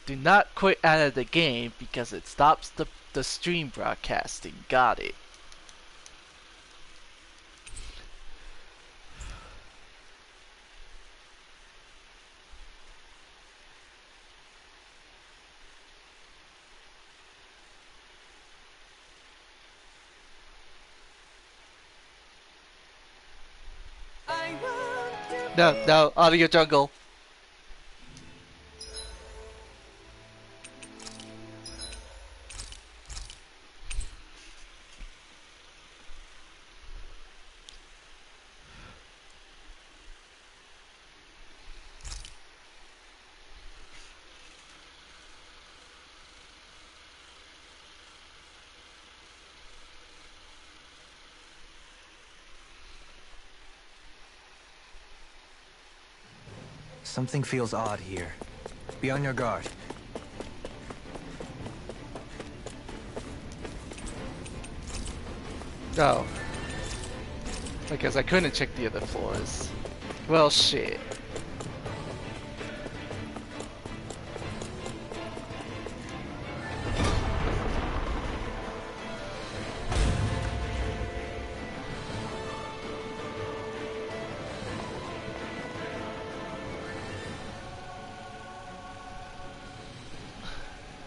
Do not quit out of the game because it stops the stream broadcasting. Got it. No, no, audio jungle. Something feels odd here. Be on your guard. Oh. I guess I couldn't check the other floors. Well, shit.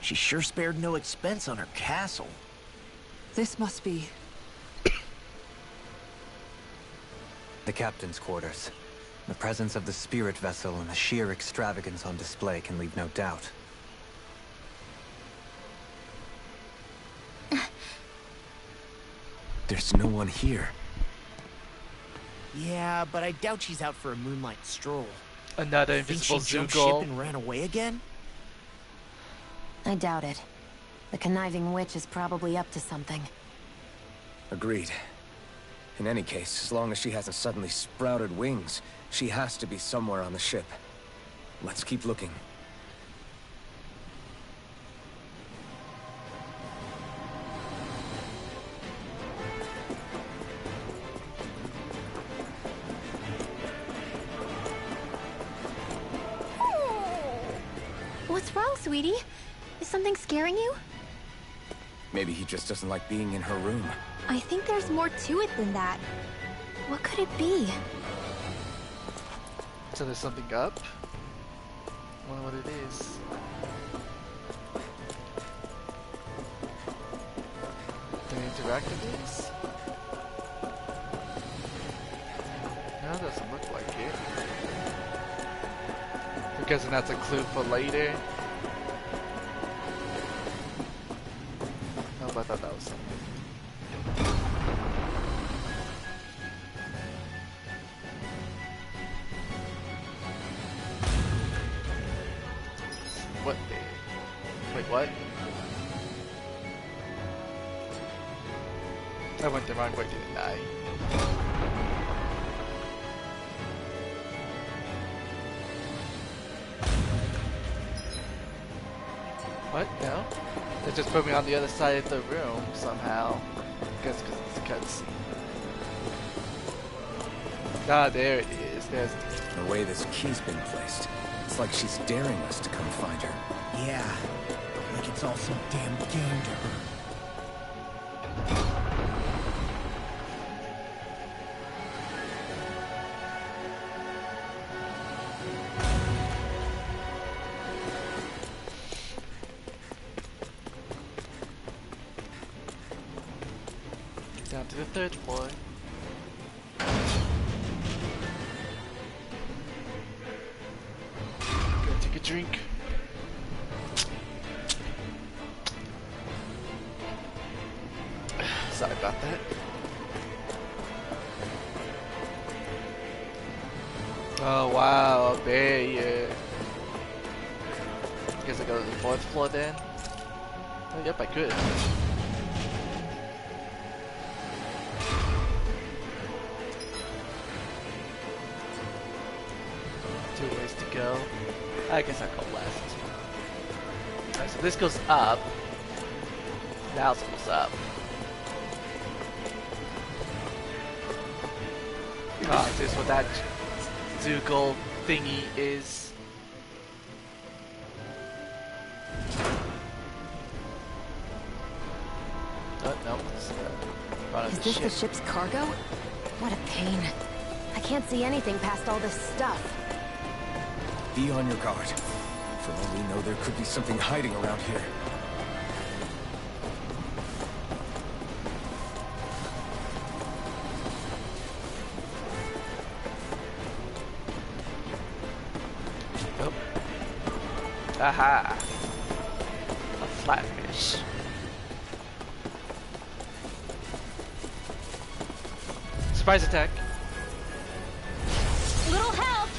She sure spared no expense on her castle. This must be... The captain's quarters. The presence of the spirit vessel and the sheer extravagance on display can leave no doubt. There's no one here. Yeah, but I doubt she's out for a moonlight stroll. Another Think invisible she jumped Zoogle. ship and ran away again? I doubt it. The conniving witch is probably up to something. Agreed. In any case, as long as she hasn't suddenly sprouted wings, she has to be somewhere on the ship. Let's keep looking. What's wrong, sweetie? Is something scaring you? Maybe he just doesn't like being in her room. I think there's more to it than that. What could it be? So there's something up? I wonder what it is. Can I interact with these? No, it doesn't look like it. I'm guessing that's a clue for later. No, but I thought that was something. What the? Wait, what? I went the wrong way, didn't I? What? No? They just put me on the other side of the room somehow. I guess because it's a cutscene. Ah, there it is. There's The way this key's been placed, it's like she's daring us to come find her. Yeah, like it's all some damn game to her. down to the 3rd floor. Go take a drink. Sorry about that. Oh wow, a barrier. Guess I go to the 4th floor then? Oh, yep, I could. Two ways to go. I guess I'll go last. Alright, so this goes up. Now it goes up. Ah, is this what that Zoogle thingy is? of Is the this ship. the ship's cargo? What a pain. I can't see anything past all this stuff. Be on your guard. For all we know, there could be something hiding around here. Oh. Aha! A flatfish. Surprise attack. Little help!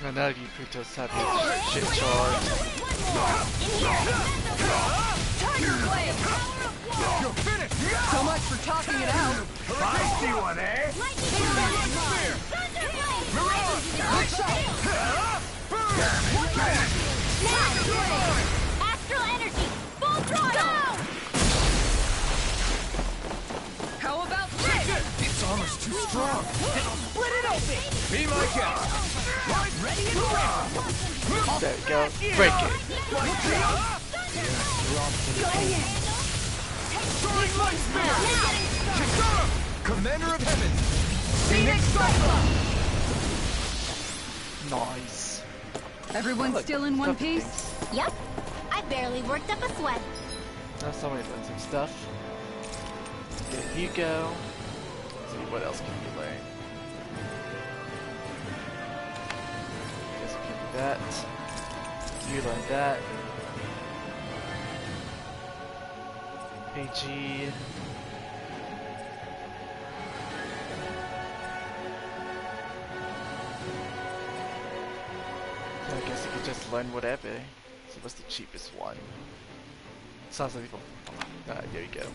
And now you Kratos have his shit charge. Tiger Blade! You're finished! So much for talking it out. Feisty one, eh? Astral energy! Full throttle! How about this? Its armor's too strong. Split it open! Be my guest. Ready and ready! There you go. Break it. Going in! Soaring light spear! Kitana! Commander of Heaven! Phoenix Cyclops! Nice. Everyone Look, still in one stuff piece? things. Yep. I barely worked up a sweat. Now somebody learn some stuff. There you go. Let's see, what else can you learn? Guess you can do that. You learn that. AG. So I guess you could just learn whatever. So what's the cheapest one? Sounds like people. There you go.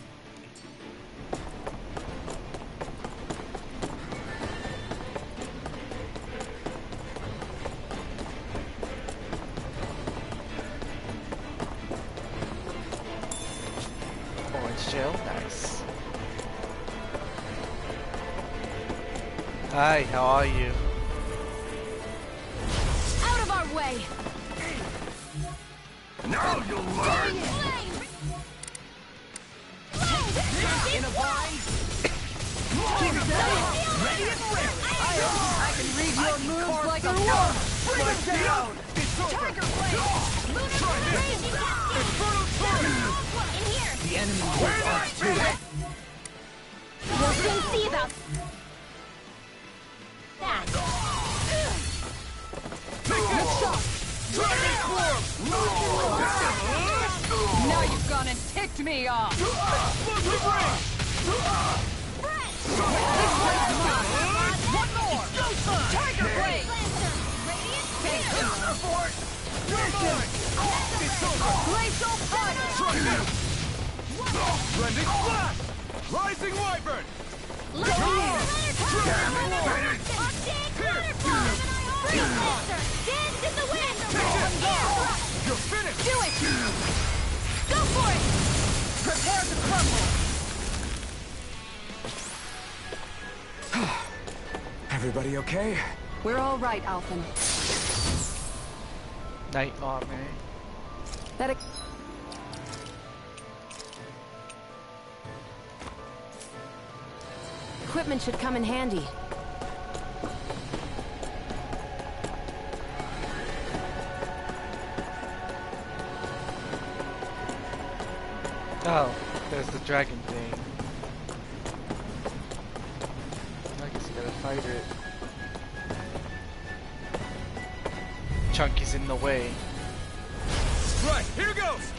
Orange gel, nice. Hi, how are you? Out of our way! Now you'll learn! In a bind? Ready and ready! I can read your moves like a book! Bring it down! It's over! Tiger Blade! Try this! Infernal Torrent! In here! The enemy holds on to it! We'll soon see about that! Dragon Form! Now you've gone and ticked me off! Explosive ring! This one's mine! One more! Tiger Blade! Take this! You're mine! It's over! Glacial Fire! Try this! Blending Flash! Rising Wyvern! You're finished! Do it! Go for it! Prepare to crumble! Everybody okay? We're all right, Alphen. Knight armor. That Equipment should come in handy. Oh, there's the dragon thing. I guess you gotta fight it. Chunky's in the way. Right, here goes!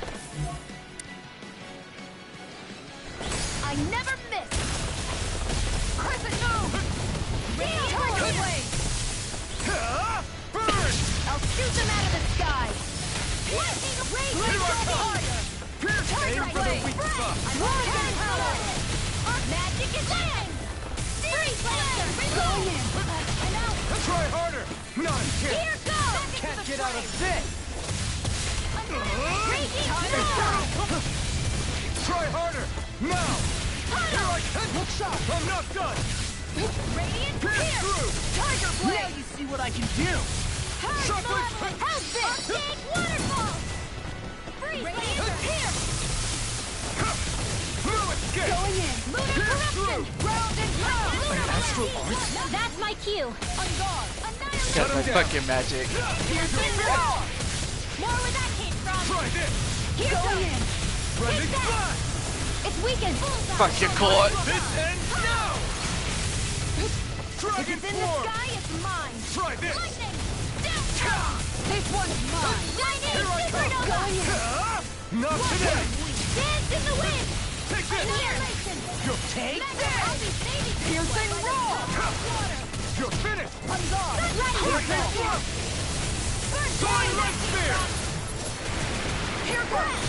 I never miss! Crescent move! Tiger Blade! Burn! I'll shoot them out of the sky! Here I come! Pierce! Aim for the weak spot! I'm warring power! Magic is in! Freeze Lancer! Going in! I'm out! Try harder! Not a chance! Here goes! Can't get out of this! Raging storm! Try harder! Now! Here I come! Look sharp! I'm not done! Radiant Pierce Pierce! through! Tiger Blade! Now you see what I can do! Shockwave! How's this? Big waterfall! Going in. Lunar corruption. Round and pound. Astral Arts? That's my cue. On guard. Annihilate. Got my fucking magic. Piercing roar. More where that came from. Try this! Here going in. Branding flash! It's weakened. Fuck your core. This ends now! If Dragon it's in the form! sky, it's mine. Try this! Lightning. This one's mine. Lightning. Here I Supernova. come! Going in. Not today! Dance in the wind. Take this! Annihilation. You'll take I'll be saving you. Piercing roar! Water. You're finished! On guard. Right Hurricane here. thrust! Burn Soaring light spear! Here goes.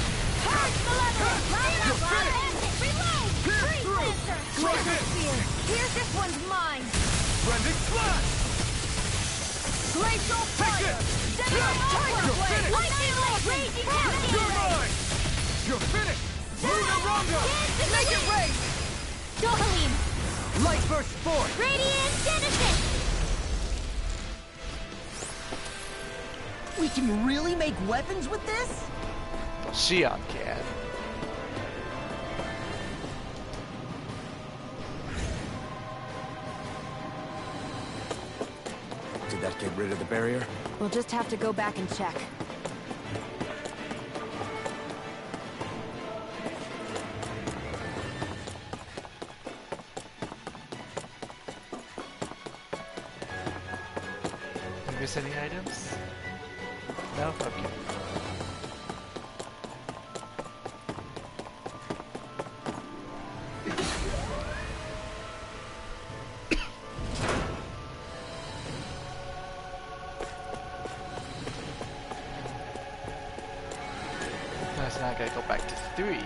Purge the level. You're finished! Reload. Pierce Freeze through! Lancer. Try this! Here's this one's mine. Branding flash! Glacial fire. this. Tiger You're blade. finished. Lightning blade. Raging You're hurricane. mine! You're finished! Lunar Rongo! Make it rain. Dohaline. Light burst forth! Radiant Genesis. We can really make weapons with this? Shion can. Did that get rid of the barrier? We'll just have to go back and check. Did you miss any items? No? Okay. So now I gotta go back to 3.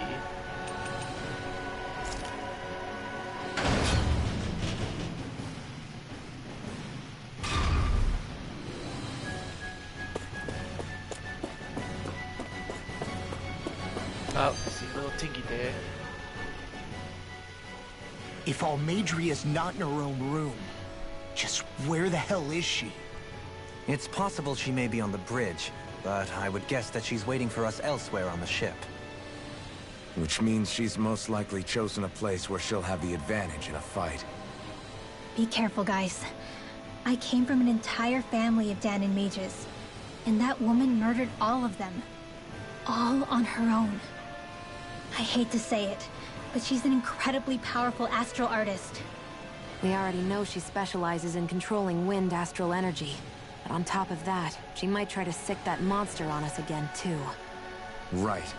Oh, I see a little Tinky there. If Almadria's not in her own room, just where the hell is she? It's possible she may be on the bridge, but I would guess that she's waiting for us elsewhere on the ship. Which means she's most likely chosen a place where she'll have the advantage in a fight. Be careful, guys. I came from an entire family of Danon mages, and that woman murdered all of them. All on her own. I hate to say it, but she's an incredibly powerful astral artist. We already know she specializes in controlling wind astral energy. But on top of that, she might try to sick that monster on us again, too. Right.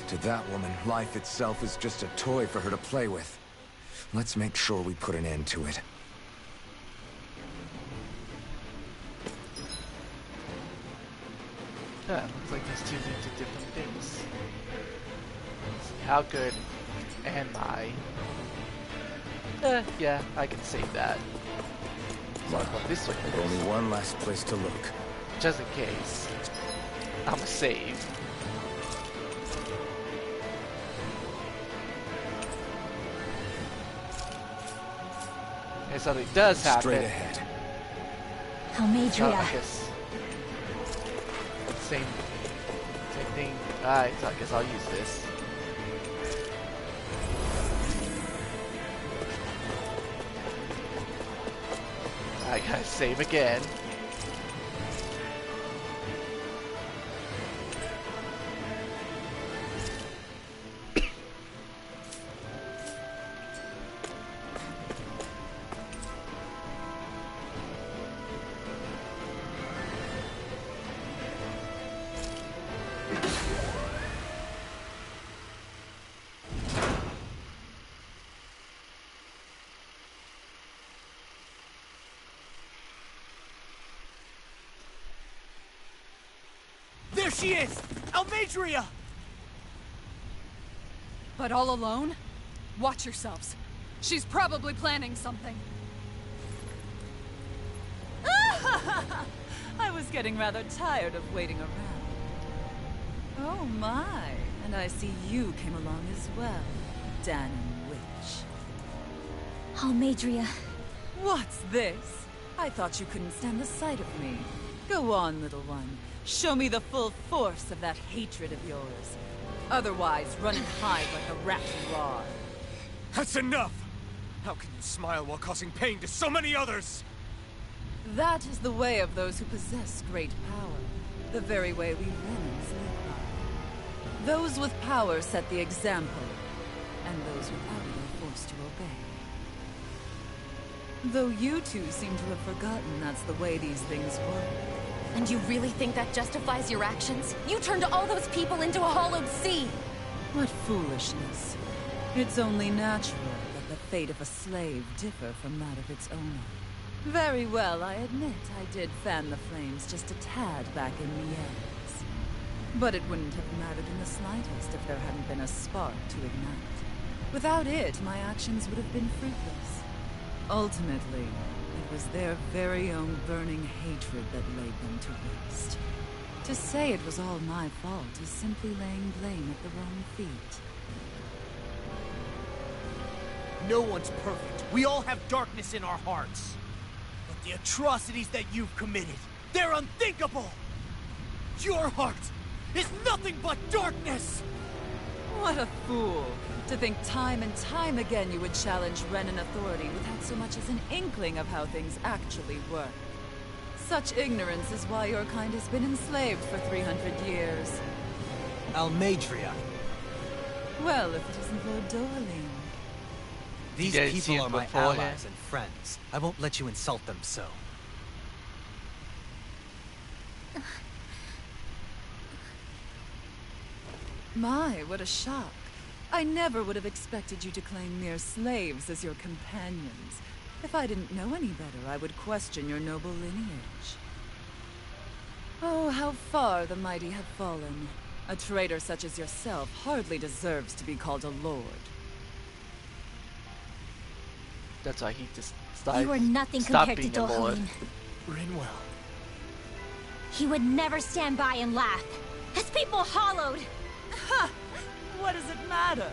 To that woman, life itself is just a toy for her to play with. Let's make sure we put an end to it. Yeah, looks like these two lead to different things. Let's see, how good am I? Yeah, I can save that. So I'll go this way first, Only one last place to look. just in case. I'm a save. And something does happen. Straight ahead. So Almadria. I guess same thing. Alright, so I guess I'll use this. I gotta save again. There she is! Almadria! But all alone? Watch yourselves. She's probably planning something. I was getting rather tired of waiting around. Oh my, and I see you came along as well, Danon Witch. Almadria. What's this? I thought you couldn't stand the sight of me. Go on, little one. Show me the full force of that hatred of yours. Otherwise, run and hide like the rat you are. That's enough! How can you smile while causing pain to so many others? That is the way of those who possess great power. The very way we Renans live by. Those with power set the example, and those without it are forced to obey. Though you two seem to have forgotten that's the way these things work. And you really think that justifies your actions? You turned all those people into a hollowed sea! What foolishness. It's only natural that the fate of a slave differ from that of its owner. Very well, I admit I did fan the flames just a tad back in the years. But it wouldn't have mattered in the slightest if there hadn't been a spark to ignite. Without it, my actions would have been fruitless. Ultimately, it was their very own burning hatred that laid them to waste. To say it was all my fault is simply laying blame at the wrong feet. No one's perfect. We all have darkness in our hearts. But the atrocities that you've committed, they're unthinkable! Your heart is nothing but darkness! What a fool! To think time and time again you would challenge Renan authority without so much as an inkling of how things actually work. Such ignorance is why your kind has been enslaved for 300 years. Almadria. Well, if it isn't Lord Dorling. These You guys see people him are my beforehand? allies and friends. I won't let you insult them so. My, what a shock. I never would have expected you to claim mere slaves as your companions. If I didn't know any better, I would question your noble lineage. Oh, how far the mighty have fallen. A traitor such as yourself hardly deserves to be called a lord. That's why he just started. You are nothing stop compared to being a lord. Dohalim. Rinwell. He would never stand by and laugh. His people hollowed! Ha! What does it matter?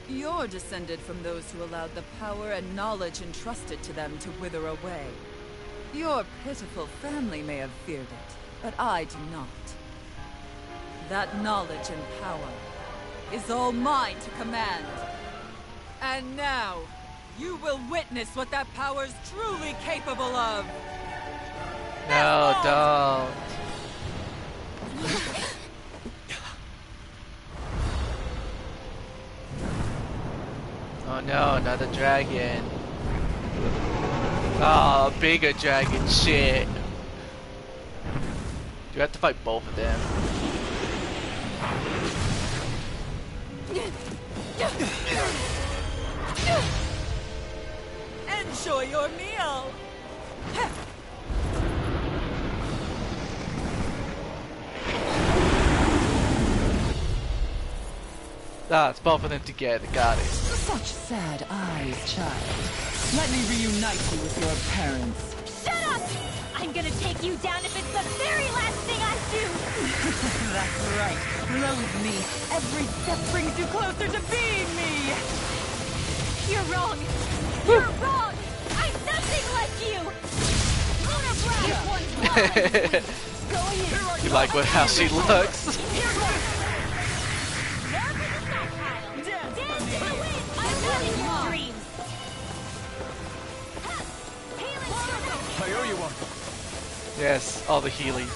You're descended from those who allowed the power and knowledge entrusted to them to wither away. Your pitiful family may have feared it, but I do not. That knowledge and power is all mine to command. And now, you will witness what that power's truly capable of. No, don't. Oh no, another dragon. Oh, bigger dragon shit. Do you have to fight both of them? Enjoy your meal. Ah, it's both of them together, got it. Such sad eyes, child. Let me reunite you with your parents. Shut up! I'm gonna take you down if it's the very last thing I do! That's right. Loathe me. Every step brings you closer to being me. You're wrong! You're wrong! I'm nothing like you! Lunar Blast! This one's mine! Going in! You like how she looks? Here goes! There for the stockpile! Dance to the wind! I'm living your dreams! Healing strike! I owe you one. Yes, all the healing.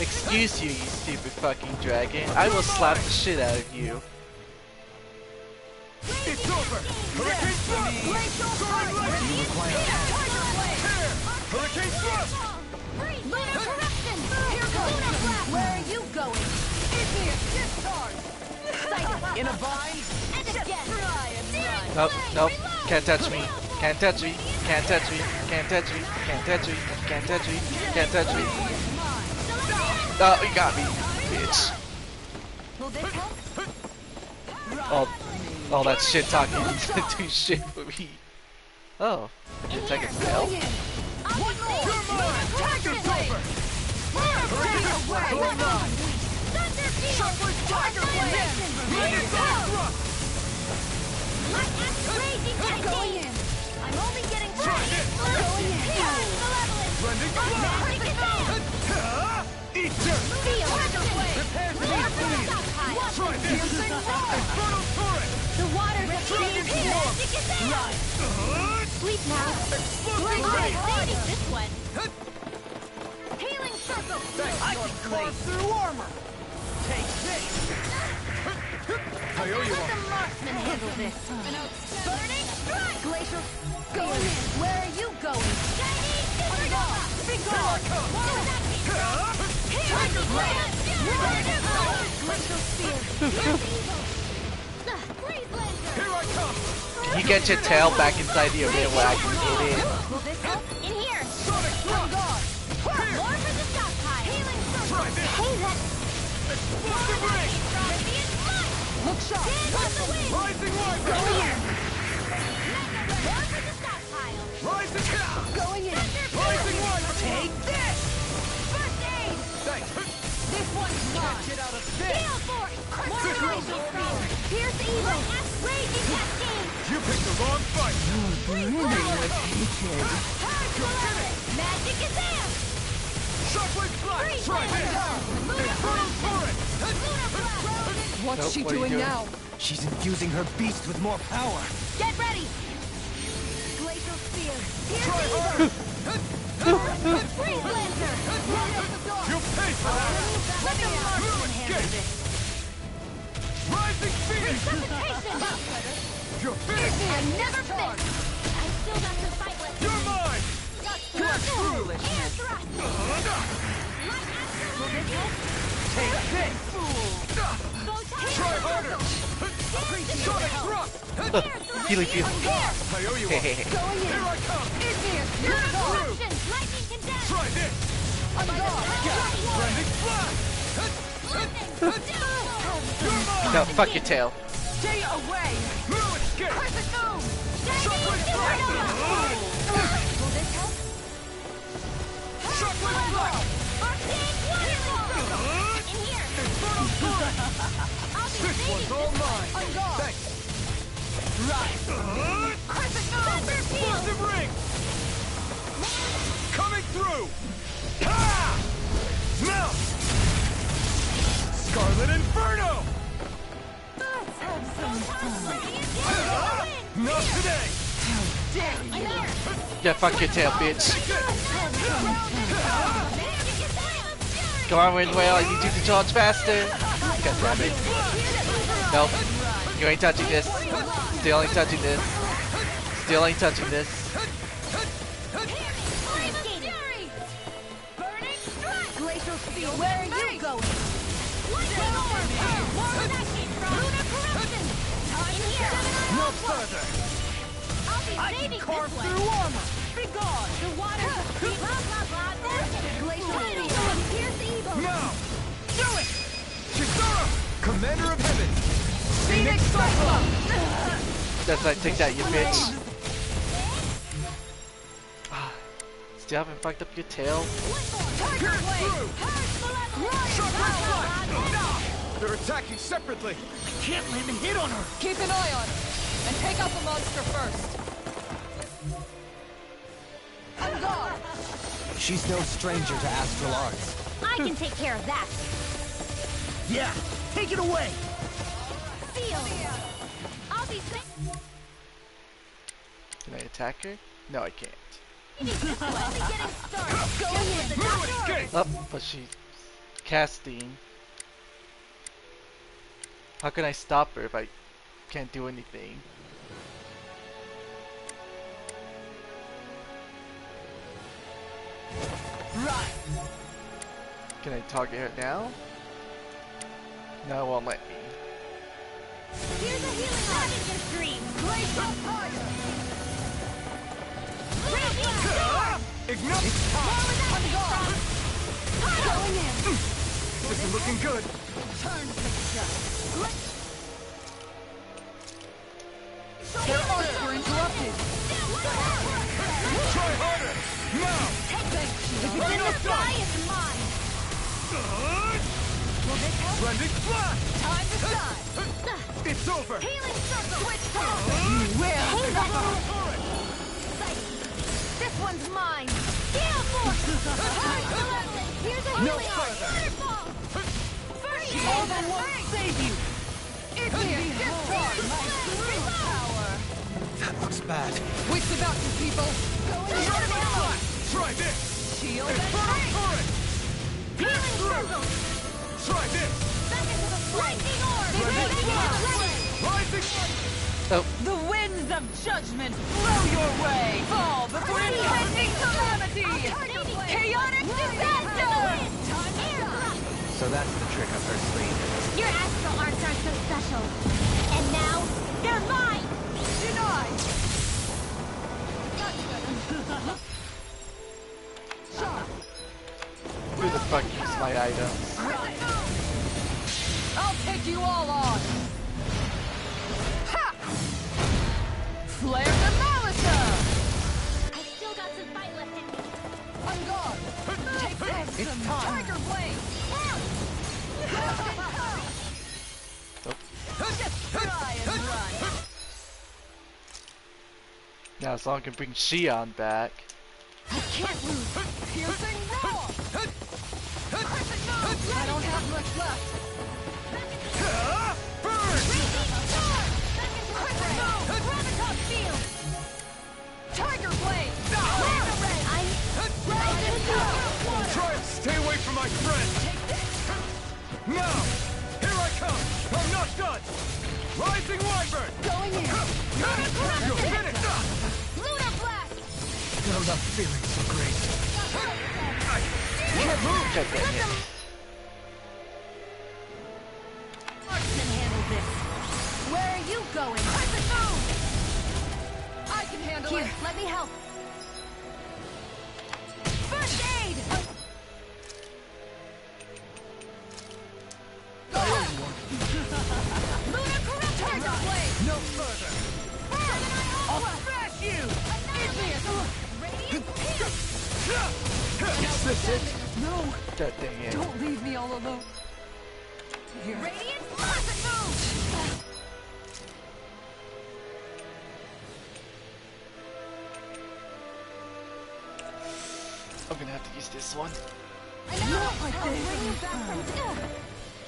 Excuse you, you stupid fucking dragon. I will slap the shit out of you. It's over! Hurricane Thrust! Hurricane Thrust! Lunar corruption! Here goes! Lunar Blast! Where are you going? Igneous discharge! In a bind? And again! Nope, nope. Can't touch me. Can't touch me. Can't touch me. Can't touch me. Can't touch me. Can't touch me. Can't touch me. Oh, you got me, bitch. Will this help? All that shit talking doesn't do shit for me. Oh, I didn't take it to help. One more! Tiger Blade! Thunder Field! Tiger Blade! My axe raging! I'm going in! I'm only getting started! Malevolent! Magic is there! Eat dirt! Feel the way! Prepare to be Look for the bleeding! stockpile! Try this! Infernal turret! The waters of Dragon King Swarm! Magic is there! Sleep now! Explosive We're ray! fighting this one! Healing circle! I can carve through armor! Take this! I owe you Let one! the marksman handle this! Burning strike! Glacial... Going in! Where are you going? Chinese supernova! Be gone! Tiger blade! Glacial spear! Freeze laser! Here I come! Can you get your tail back inside the arena where I can get in? Will this help? In here! Sonic thrust! More for the stockpile! Healing circle! Try this! Hey, that... Explosive ring! Look sharp! Rising wiper! Go here! More for the stockpile! Rising cow! Going in! Rising wiper! Take this! First aid! Thanks! This one's mine! Get out of this! Gale force! More glacial spear! Pierce evil! Raging cascade! You picked the wrong fight! Magic is there! Shockwave flash! Freeze Try laser! this! Lunar Infernal turret! Lunar blast! What's Nope, she what are you doing doing? now? She's infusing her beast with more power. Get ready! Glacial spear! Pierce Try evil! harder! Freeze laser! You pay for that! Let the marksman handle escape! this! Rising phoenix! Precipitation! You're finished! I never fit! I still got some fight left. You're mine! Air thrust! Take this! Try harder! Sonic thrust! Healing field. I owe you one! Hehehe. Going in! Here I come! Here it comes! Lightning condensed! Try this! On guard! Blending flash! You're mine! No, fuck your tail. Stay away! No escape! Perfect move! Shockwave flash! Will this help? Shockwave flash! Arcane Warrior! In here! Infernal turret! I'll be This one's all mine! On guard! Thanks! Right! Perfect move! Explosive ring! Coming through! Ha! Now! Scarlet Inferno! Let's have some fun. Not today! Yeah, fuck your tail, bitch. Come on, Wind Whale, I need you to charge faster. God damn it. Nope. You ain't touching this. Still ain't touching this. Still ain't touching this. Glacial spear, where are you going? Lunar corruption! In here! No further! I'll be I can saving carve this one! through armor! Be gone! The waters of blah blah blah Glacial spear! Pierce evil! Now! Do it! Shizora! Commander of Heaven! Phoenix Cyclone! That's like, take that, you bitch. Still haven't fucked up your tail? Target blade! Shockwave flash! They're attacking separately! Can't land a hit on her. Keep an eye on her, and take out the monster first. On guard! She's no stranger to astral arts. I can take care of that! Yeah, take it away. Seal! I'll be safe! Can I attack her? No, I can't. Only getting started! Going in! The No doctor! escape! Up, but she's casting. How can I stop her if I can't do anything? Right. Can I target her now? No, it won't let me. Here's a healing Radiant stream! Glacial fire! Raging storm! Ignite! It's time! Going in! This is looking good! Turn to dust. Their arts were interrupted! Try harder! Now! If it's in the sky, it's mine! Will this help? Blending flash! Time to shine! It's over! Healing circle! Switch turret! Where? Hey, that! This one's mine! Gale force! Here's a healing arm! Waterfall! First Shield and won't save you! It's here! Discharge my true power! That looks bad. Wits about you, people! Try this! Shield and Inferno break! turret! Healing circle! Try this! Back into the lightning orb! Rising! The winds of judgment blow your way! Fall before impending calamity! Chaotic disaster! So that's the trick up her sleeve. Your astral arts aren't so special. And now, they're mine! Denied! Who the fuck used my items? I'll take you all on! Ha! Flare the Malisa! I still got some fight left in me. On guard! Take this! It's time. Tiger Blade! Just try and run! Now, as long as I can bring Shion back. I can't lose! Piercing roar! I don't have much left! Graviton field! Tiger Blade! Try and stay away from my friend! Now! Here I come! I'm not done! Rising Wyvern! Going in! You're finished! Lunar blast! I'm not feeling so great. God dang it. Marksman handle this. Where are you going? Crescent moon! I can handle Here, it! let me help. First aid! Lunar corruption! Tiger Blade! No further! I'll Smash you! Radiant peel! Is this it? No! God dang it. Don't leave me all alone! Here. Radiant crescent moon! I'm gonna have to use this one.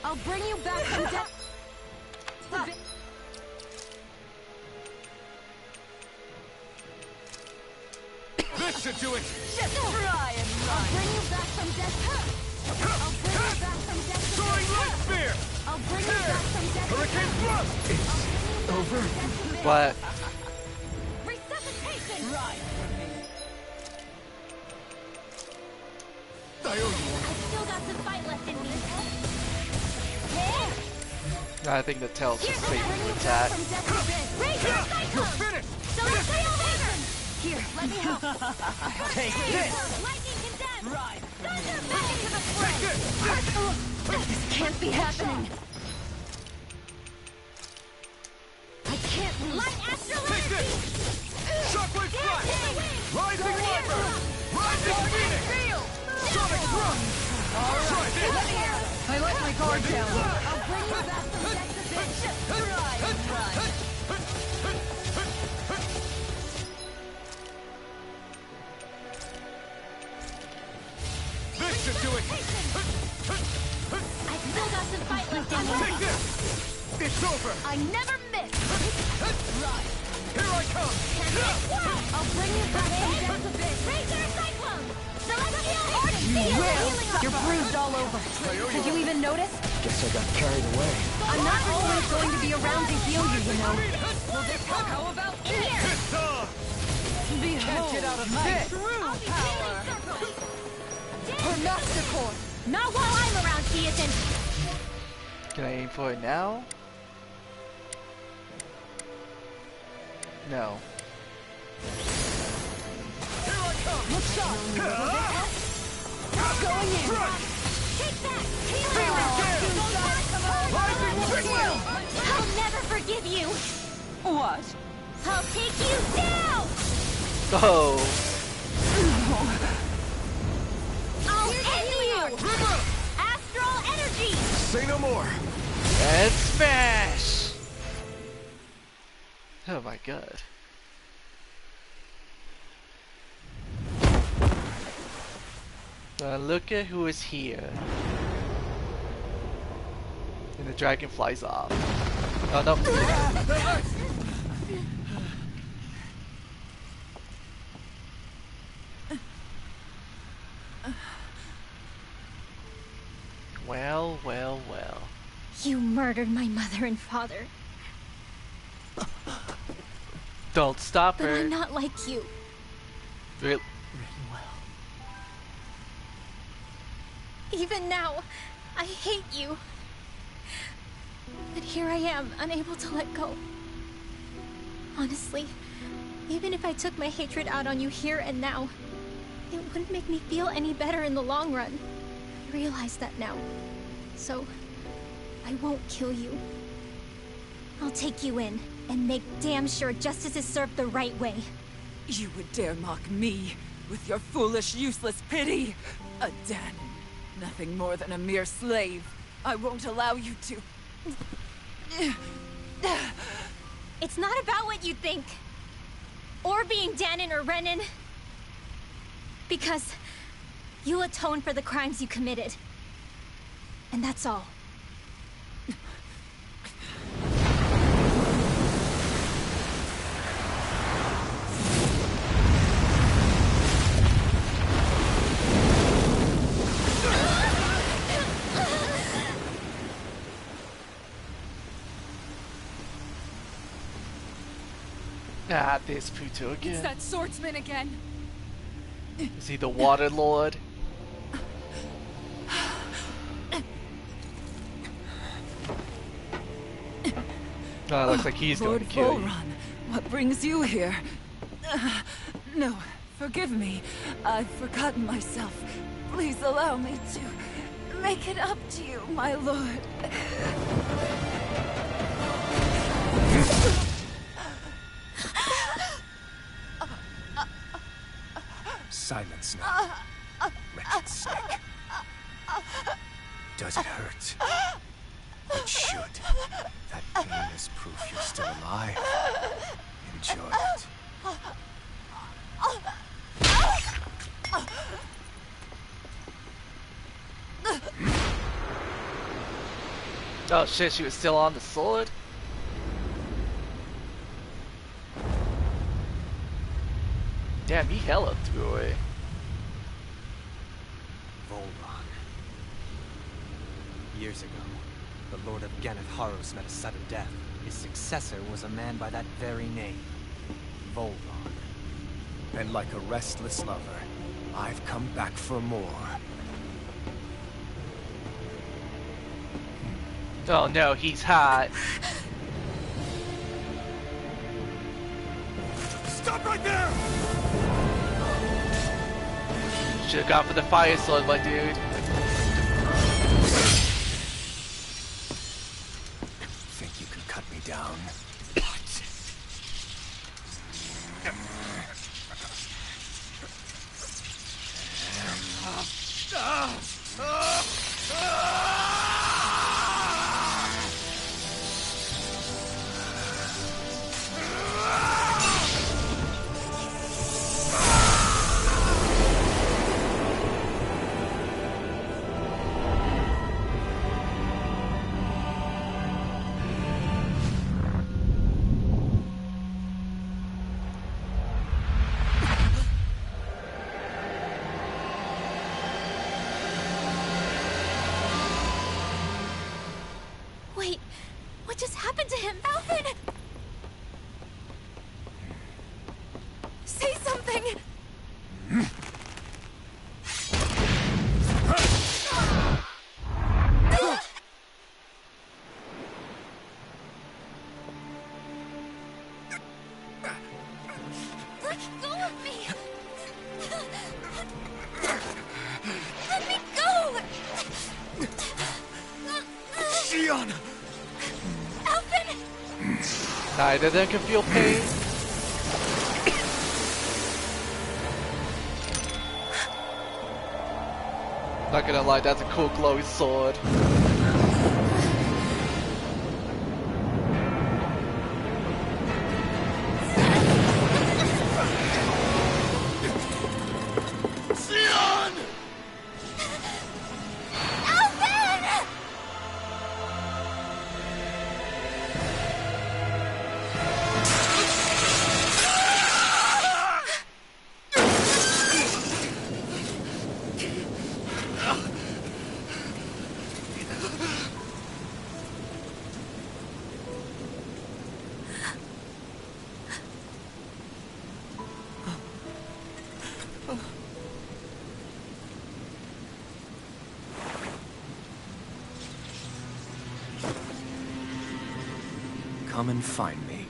I'll bring you back from death. This should do it! Just try and I'll run! bring you back from death. I'll bring you back from death. Soaring Light Spear! I'll bring you back from death. Hurricane Thrust! It's over? What? Resuscitation! Right for me! I owe you one. I've still got some fight left in me. I think the tail's just Here's saving bring the you attack. back from death to this. Raise your You're cyclone! finished! Celestialization! Here, let me help. Take this! Lightning condemned! Right! Thunder back into the fray! Take this! This can't be happening. I can't lose. Light astral Take energy! this! Shockwave Flash! Dancing! Rising Wyvern! Rising Phoenix! Sonic Thrust! Try this! I let my guard down! I'll bring you back from death to this. Just try and run! This should do it! I've still got some fight left in me. Take this! It's over! I never miss. Here I come! I'll bring you back from death to this. Razor cyclone! Celestialization! You will! Healing You're arm. bruised all over! Did you even notice? Guess I got carried away. I'm not always going to be around to heal you, you know. How about In here! It's on! behold get out of my this. true I'll be power? healing circle. Her master core! Not while I'm around, she isn't. Can I aim for it now? No. Here I come! Looks up! Going in. Take that! Healing Rising Windmill! I'll never forgive you. What? I'll take you down. Oh. I'll end you. Astral energy. Say no more! And smash! Oh my god. Look at who is here. And the dragon flies off. Oh no. Well, well, well. You murdered my mother and father. Don't stop But her. I'm not like you. Real. Even now, I hate you. But here I am, unable to let go. Honestly, even if I took my hatred out on you here and now, it wouldn't make me feel any better in the long run. I realize that now. So, I won't kill you. I'll take you in and make damn sure justice is served the right way. You would dare mock me with your foolish, useless pity? A Danon, nothing more than a mere slave. I won't allow you to... It's not about what you think. Or being Danon or Renan. Because you'll atone for the crimes you committed. And that's all. Ah, this Puto It's again. that swordsman again. Is he the Water Lord? Oh, it looks like he's going Lord to kill you. Volron, what brings you here? No, forgive me. I've forgotten myself. Please allow me to make it up to you, my lord. Silence now, wretched snake. Does it hurt? It should. That pain is proof you're still alive. Enjoy it. Oh shit, she was still on the sword? Damn, he hella threw it. Volron. Years ago, the Lord of Ganneth Haros met a sudden death. His successor was a man by that very name. Volron. And like a restless lover, I've come back for more. Oh no, he's hot. Stop right there! Should've gone for the fire sword, my dude. Think you can cut me down? Wait, what just happened to him? Alvin! Say something! Let go of me! Let me go! Shion! Alvin! Neither of them can feel pain. Not gonna lie, that's a cool glowy sword. come and find me.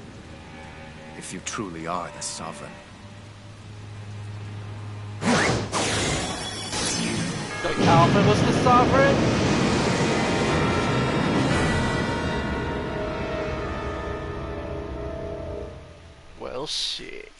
If you truly are the Sovereign. So Alpha was the Sovereign? Well, shit.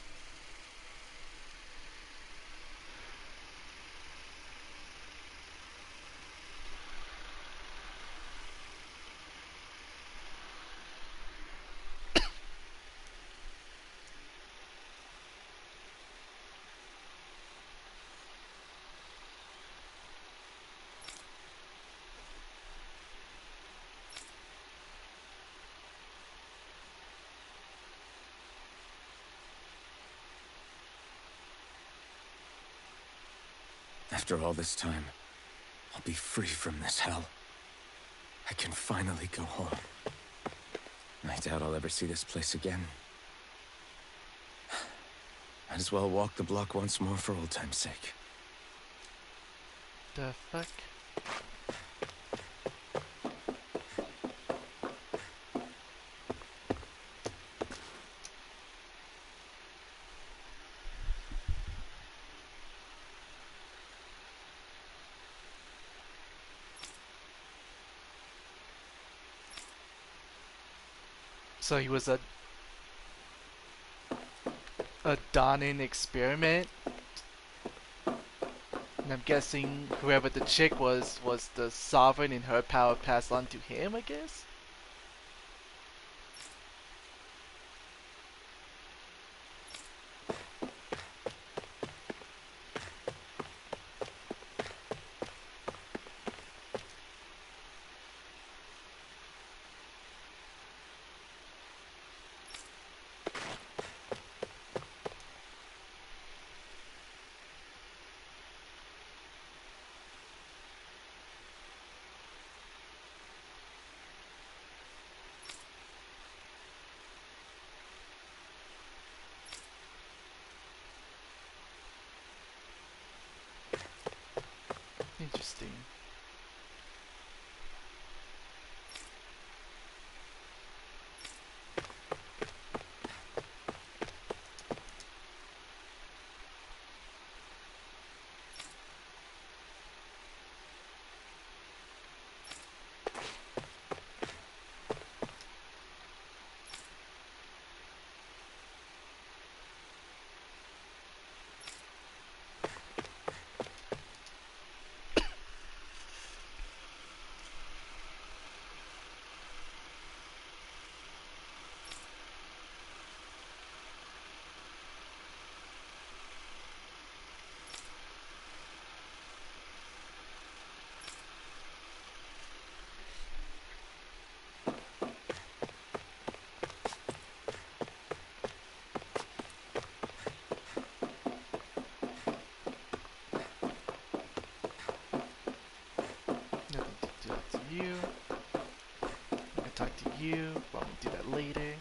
After all this time, I'll be free from this hell. I can finally go home. I doubt I'll ever see this place again. Might as well walk the block once more for old time's sake. The fuck? So he was a Donin experiment, and I'm guessing whoever the chick was the Sovereign, and her power passed on to him, I guess. Interesting. You. I'm gonna talk to you. Well, we'll do that later.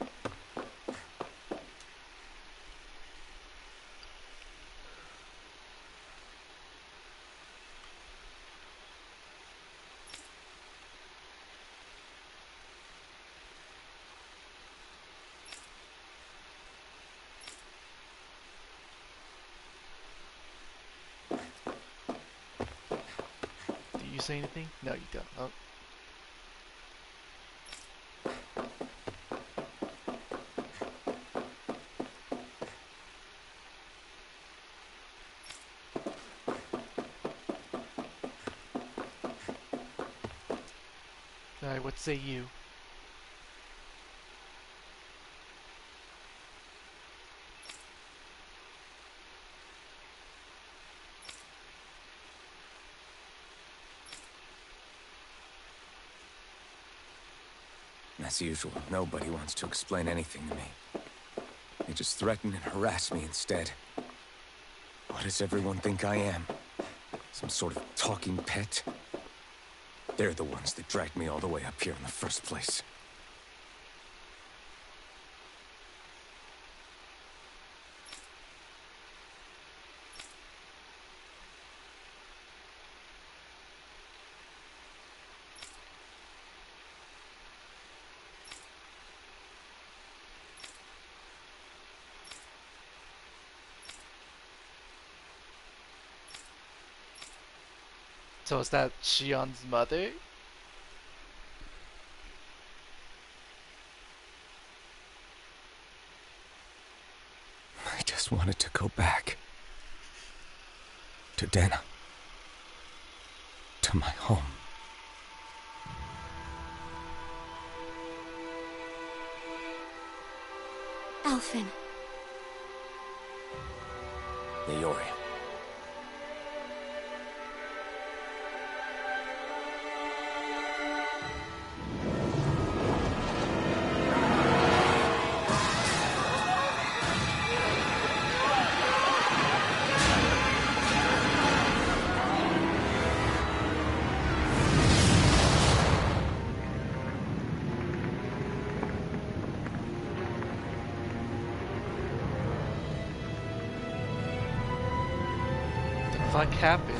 Do you say anything? No, you don't. Oh. Alright, what say you? As usual, nobody wants to explain anything to me. They just threaten and harass me instead. What does everyone think I am? Some sort of talking pet? They're the ones that dragged me all the way up here in the first place. So is that Shion's mother? I just wanted to go back. To Dana. To my home. Alphen. Niori. What happened?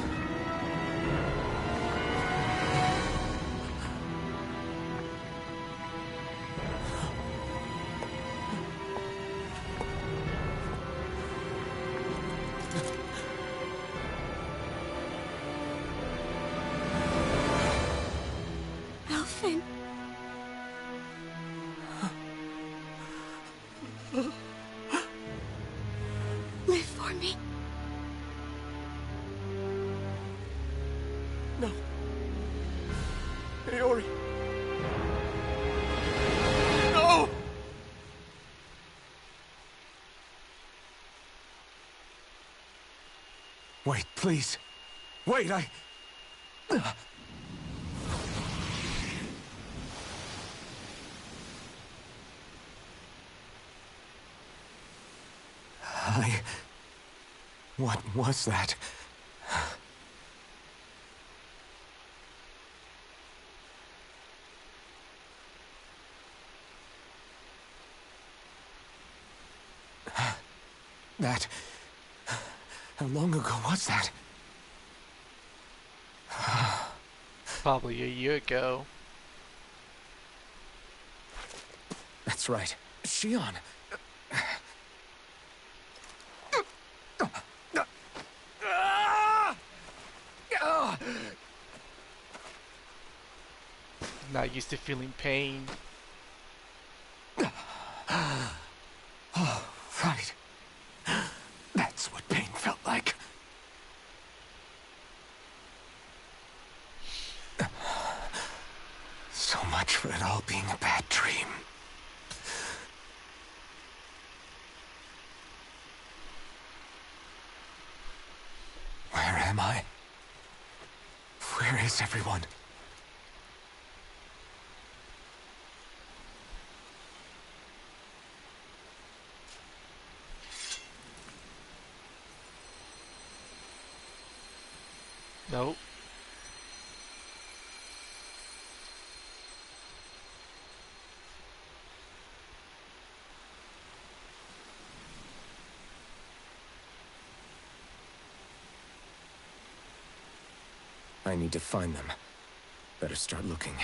Alphen. Live for me. No. Niori. No! Wait, please. Wait, What was that? That... How long ago was that? Probably a year ago. That's right. Shion. Not used to feeling pain. Oh, right. That's what pain felt like. So much for it all being a bad dream. Where am I? Where is everyone? Nope. I need to find them. Better start looking.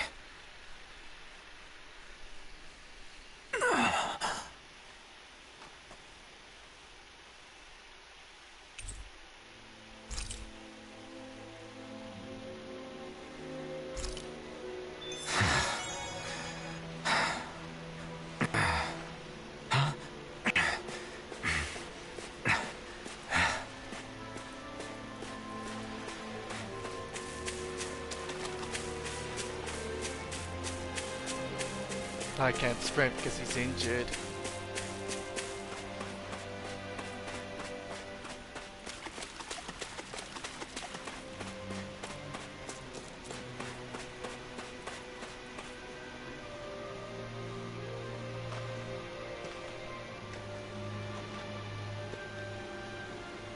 I can't sprint because he's injured.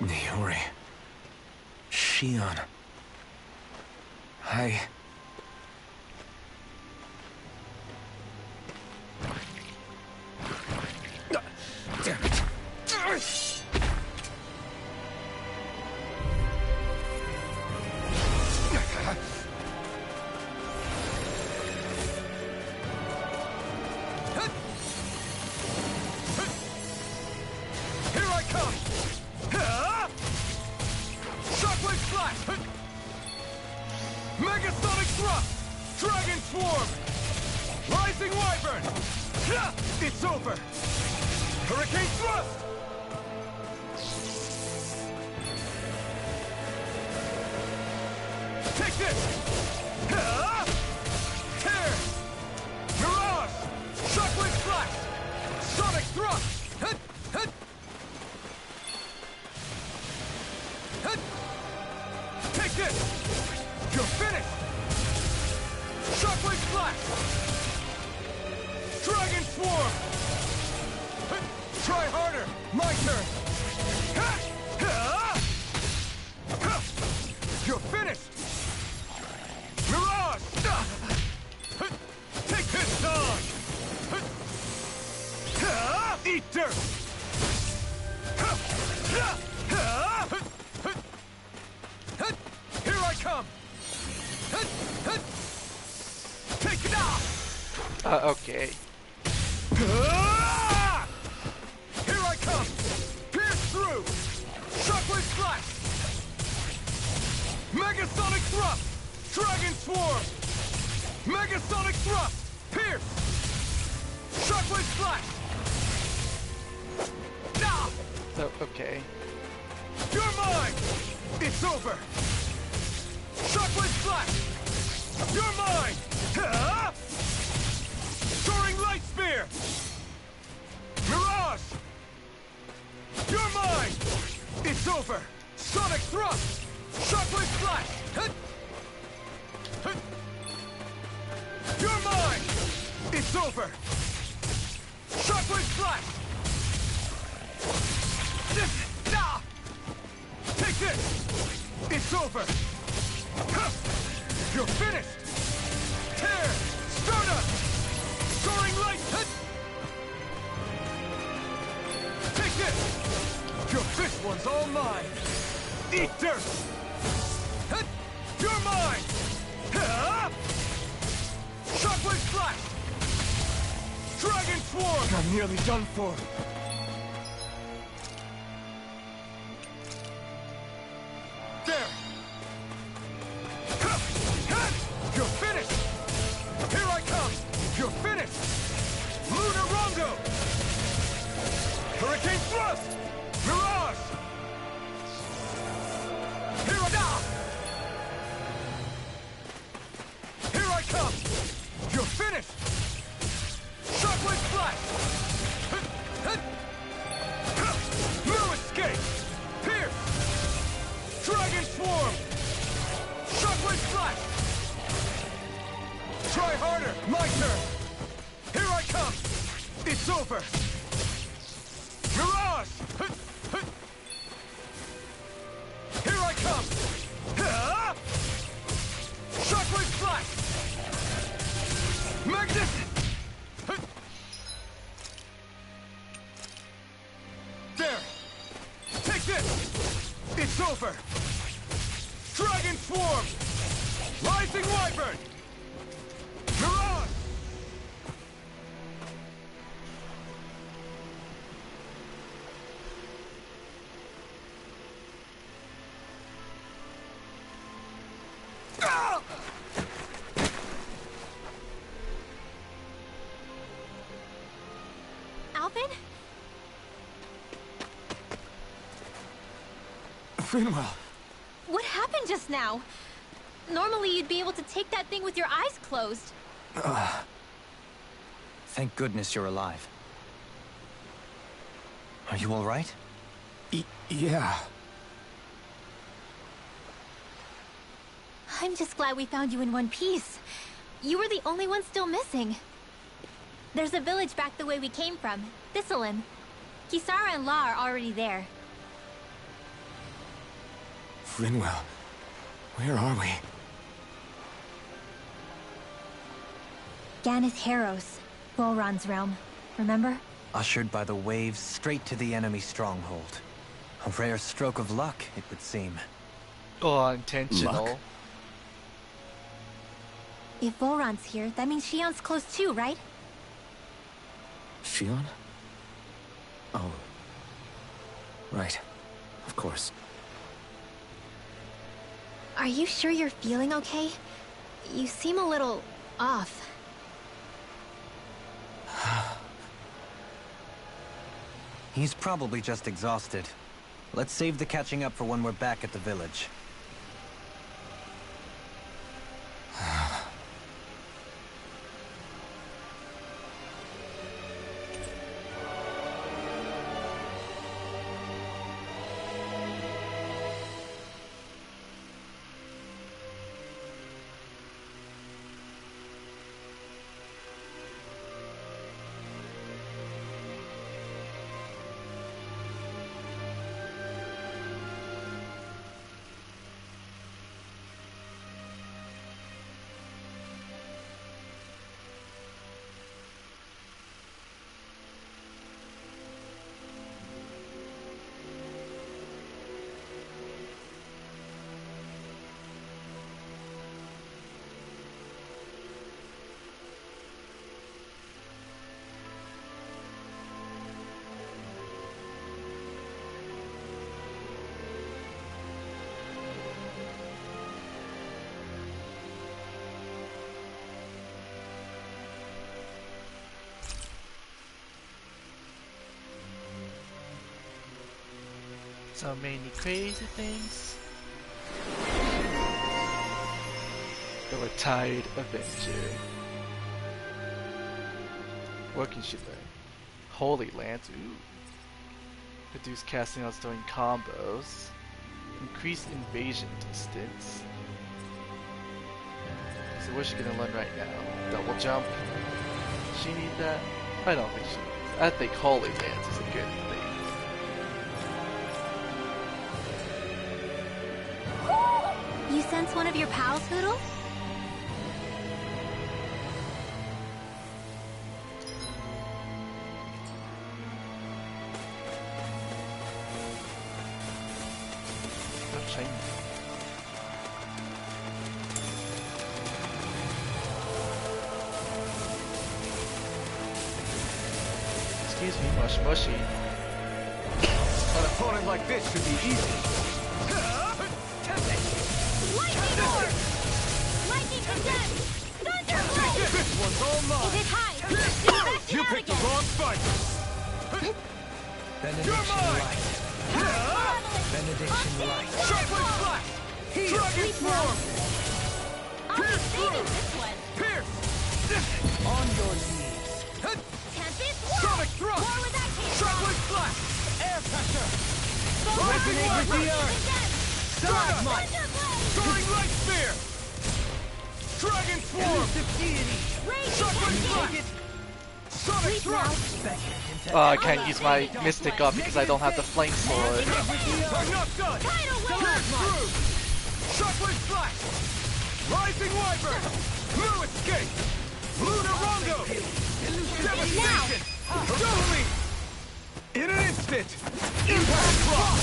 Niori. Shion. Damn it. Here I come! Shockwave blast! Megasonic Thrust! Dragon Swarm! Rising Wyvern! Ha! It's over! Hurricane Thrust! Take this! Ha! Tear! Mirage! Shockwave Flash! Sonic Thrust! Hut! Hut! Hut! Take this! You're finished! Shockwave Flash! Dragon Swarm! Hut! Try harder! My turn! Ha! Ha! Ha! You're finished! Mirage! Hut! Take this on! Hut! Ha! Eat dirt! Ha! Ha! Ha! Hut! Hut! Hut! Here I come! Hut! Hut! Take it off! Okay. Ah! Here I come! Pierce through! Shockwave Flash! Megasonic Thrust! Dragon Swarm! Megasonic Thrust! Pierce! Shockwave Flash! Ah! So, okay. You're mine! It's over! Shockwave Flash! You're mine! Ha! Soaring Light Spear! Mirage! You're mine! It's over! Sonic Thrust! Shockwave Flash! Hut! Hut! You're mine! It's over! Shockwave Flash! Ah! Take this! It's over! Huh! You're finished! Tear! Stardust! Soaring Light! Hut! Take this! This one's all mine! Eat dirt! Hut! You're mine! Ha! Shockwave Flash! Dragon Swarm! I'm nearly done for. There! Ha! Ha! You're finished! Here I come! You're finished! Lunar Rondo! Hurricane Thrust! Mirage! Here I go! Here I come! You're finished! Shockwave Flash! No escape! Pierce! Dragon Swarm! Shockwave Flash! Try harder! My turn! Here I come! It's over! Mirage! Here I come! Shockwave Flash! Magnificent! There! Take this! It's over! Dragon Swarm! Rising Wyvern! Mirage! Ah! Alvin? Finwell! What happened just now? Normally you'd be able to take that thing with your eyes closed. Thank goodness you're alive. Are you all right? Yeah. I'm just glad we found you in one piece. You were the only one still missing. There's a village back the way we came from, Thistlein. Kisara and La are already there. Finwell, where are we? Ganith Harros, Volron's realm. Remember? Ushered by the waves straight to the enemy stronghold. A rare stroke of luck, it would seem. Oh, intentional. Luck? If Volron's here, that means Shion's close too, right? Shion? Oh. Right. Of course. Are you sure you're feeling okay? You seem a little off. He's probably just exhausted. Let's save the catching up for when we're back at the village. So many crazy things. The retired Avenger. What can she learn? Holy Lance, ooh. Reduce casting odds during combos. Increase invasion distance. So what's she gonna learn right now? Double jump? Does she need that? I don't think she needs that. I think Holy Lance is a good thing. You sense one of your pals, Hoodle? Not shiny. Excuse me, mush mushy. An opponent like this should be easy. Lightning Orb! Lightning Condemned! Thunderblade! This one's all mine! Is it high? You picked the wrong fight! Benediction light. Benediction light. Chocolate Blast! Dragon Form! I'll be saving this one! Pierce! On your knees. Tempest War! Sonic Thrust! War with that came Chocolate Blast! Air Pressure! Resonate with the earth. Dynamite! Soaring Light Spear! Dragon Swarm! Chocolate Blast! Sonic Thrust! Oh, I can't use my Mystic up because I don't have the Flame Sword. I'm not done! Pierce through! Chocolate Blast! Rising Wyvern! No escape! Lunar Rondo! Devastation! Doubling! In an instant! Impact Block!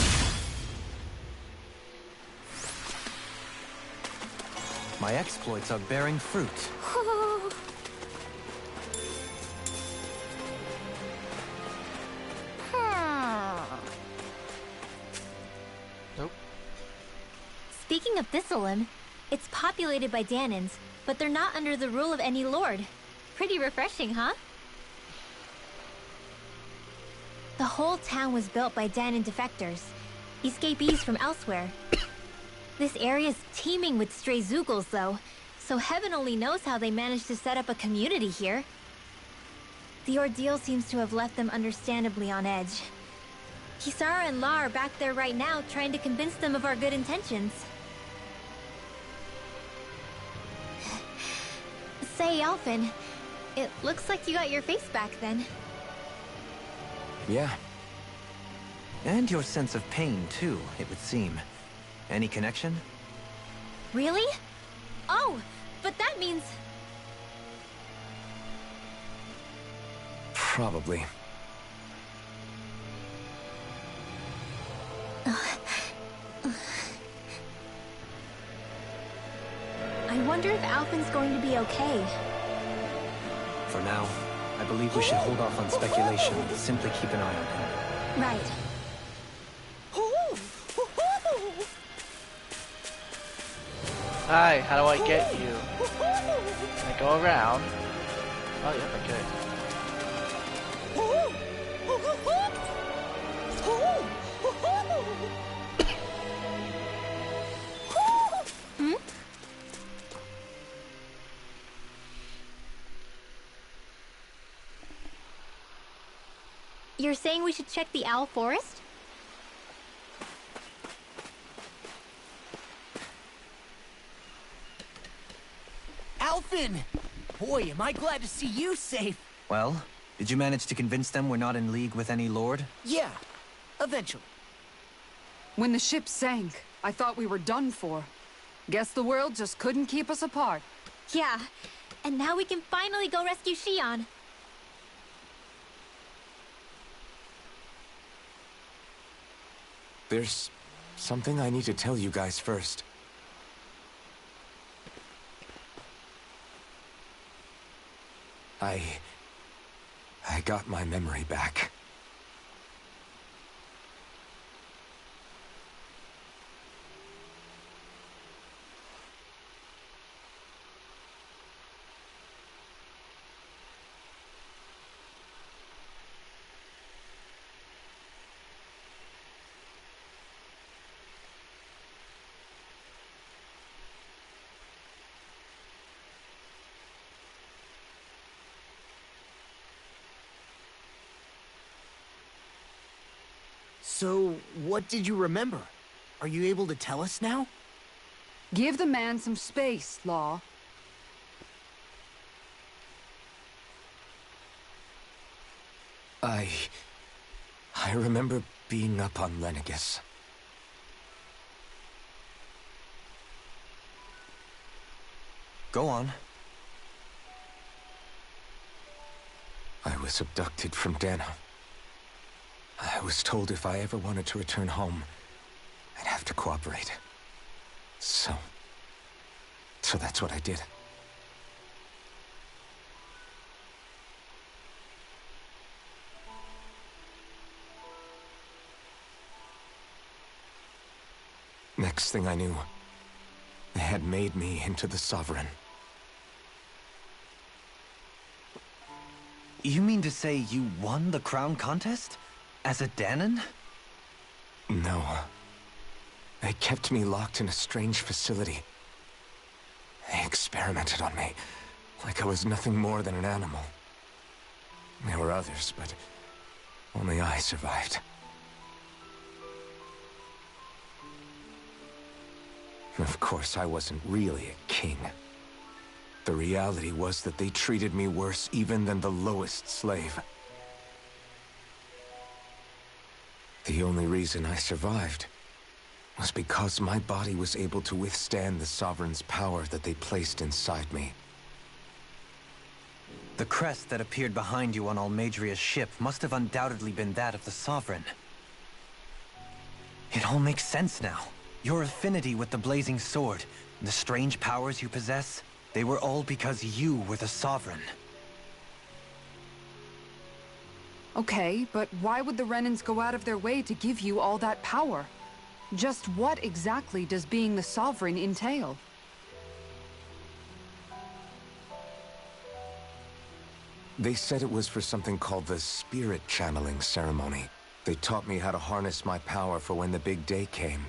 My exploits are bearing fruit. Nope. Speaking of Thistleim, it's populated by Danins, but they're not under the rule of any lord. Pretty refreshing, huh? The whole town was built by Danin defectors, escapees from elsewhere. This area's teeming with stray Zoogles, though, so heaven only knows how they managed to set up a community here. The ordeal seems to have left them understandably on edge. Kisara and La are back there right now trying to convince them of our good intentions. Say, Alphen, it looks like you got your face back then. Yeah. And your sense of pain, too, it would seem. Any connection? Really? Oh, but that means... Probably. I wonder if Alphen's going to be okay. For now, I believe we should hold off on speculation and simply keep an eye on him. Right. Hi, how do I get you? Can I go around? Oh, yep, I could. Hmm? You're saying we should check the owl forest? Alphen! Boy, am I glad to see you safe. Well, did you manage to convince them we're not in league with any lord? Yeah, eventually. When the ship sank, I thought we were done for. Guess the world just couldn't keep us apart. Yeah, and now we can finally go rescue Shion. There's something I need to tell you guys first. I got my memory back. So, what did you remember? Are you able to tell us now? Give the man some space, Law. I remember being up on Lenegus. Go on. I was abducted from Dana. I was told if I ever wanted to return home, I'd have to cooperate. So that's what I did. Next thing I knew, they had made me into the Sovereign. You mean to say you won the crown contest? As a Danon? No. They kept me locked in a strange facility. They experimented on me, like I was nothing more than an animal. There were others, but only I survived. Of course, I wasn't really a king. The reality was that they treated me worse even than the lowest slave. The only reason I survived was because my body was able to withstand the Sovereign's power that they placed inside me. The crest that appeared behind you on Almadria's ship must have undoubtedly been that of the Sovereign. It all makes sense now. Your affinity with the Blazing Sword, the strange powers you possess, they were all because you were the Sovereign. Okay, but why would the Renans go out of their way to give you all that power? Just what exactly does being the Sovereign entail? They said it was for something called the Spirit Channeling Ceremony. They taught me how to harness my power for when the big day came.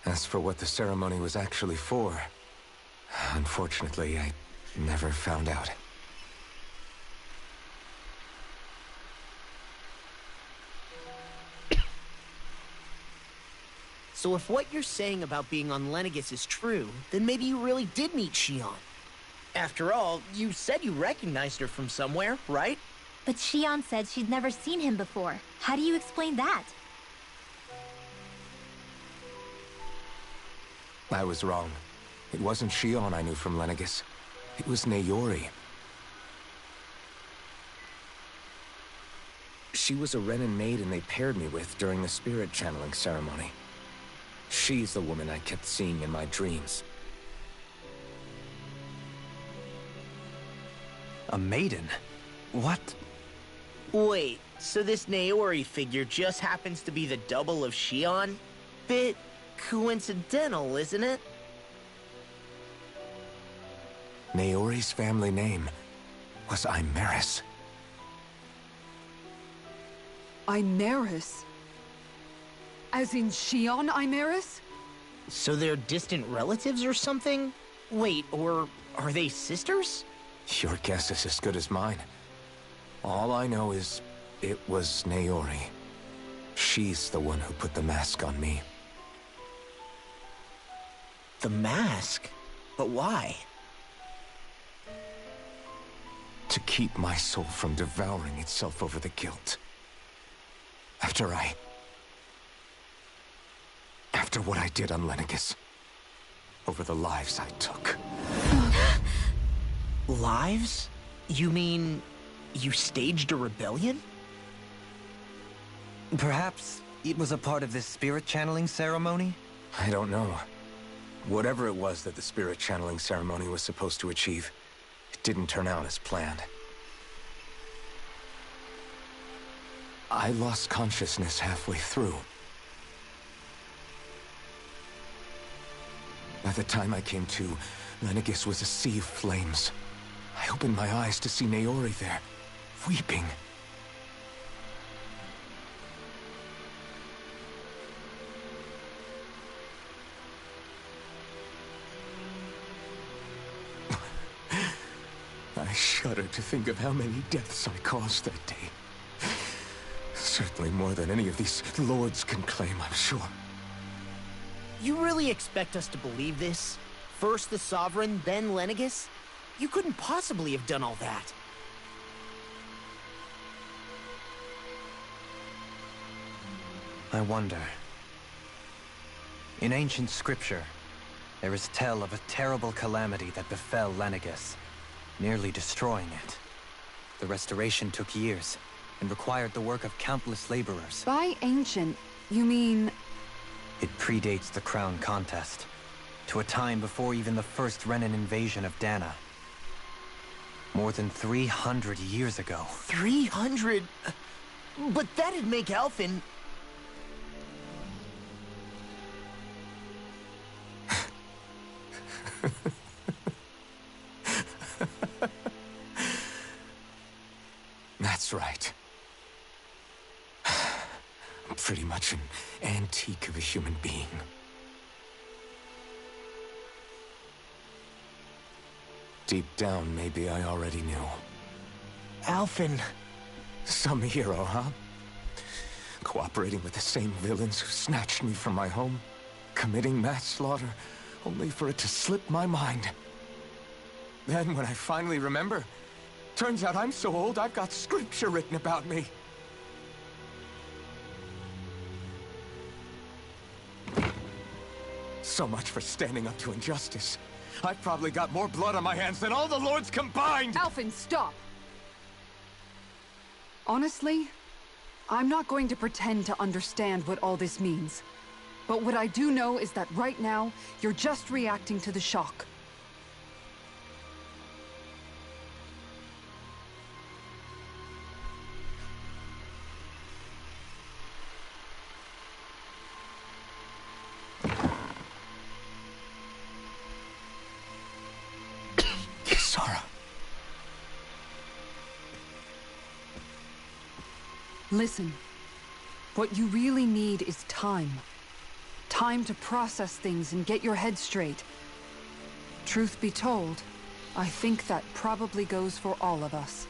As for what the ceremony was actually for, unfortunately, I never found out. So if what you're saying about being on Lenegus is true, then maybe you really did meet Shion. After all, you said you recognized her from somewhere, right? But Shion said she'd never seen him before. How do you explain that? I was wrong. It wasn't Shion I knew from Lenegus. It was Nayori. She was a Renan maiden they paired me with during the spirit channeling ceremony. She's the woman I kept seeing in my dreams. A maiden? What? Wait, So this Naori figure just happens to be the double of Shion? Bit coincidental, isn't it? Naori's family name was Imeris. Imeris? As in Shion Imeris? So they're distant relatives or something? Wait, or are they sisters? Your guess is as good as mine. All I know is it was Naori. She's the one who put the mask on me. The mask? But why? To keep my soul from devouring itself over the guilt. After what I did on Lenegis. Over the lives I took. Lives? You mean you staged a rebellion? Perhaps it was a part of this spirit channeling ceremony? I don't know. Whatever it was that the spirit channeling ceremony was supposed to achieve, it didn't turn out as planned. I lost consciousness halfway through. By the time I came to, Lenegis was a sea of flames. I opened my eyes to see Naori there, weeping. I shudder to think of how many deaths I caused that day. Certainly more than any of these lords can claim, I'm sure. You really expect us to believe this? First the Sovereign, then Lenegis? You couldn't possibly have done all that. I wonder. In ancient scripture, there is tell of a terrible calamity that befell Lenegis, nearly destroying it. The restoration took years, and required the work of countless laborers. By ancient, you mean... It predates the crown contest, to a time before even the first Renan invasion of Dana. More than 300 years ago. 300? But that'd make Alphen... That's right. I'm pretty much an antique of a human being. Deep down, maybe I already knew. Alphen... Some hero, huh? Cooperating with the same villains who snatched me from my home, committing mass slaughter, only for it to slip my mind. Then, when I finally remember, turns out I'm so old I've got scripture written about me. So much for standing up to injustice. I've probably got more blood on my hands than all the lords combined! Alphen, stop! Honestly, I'm not going to pretend to understand what all this means. But what I do know is that right now, you're just reacting to the shock. Listen, what you really need is time. Time to process things and get your head straight. Truth be told, I think that probably goes for all of us.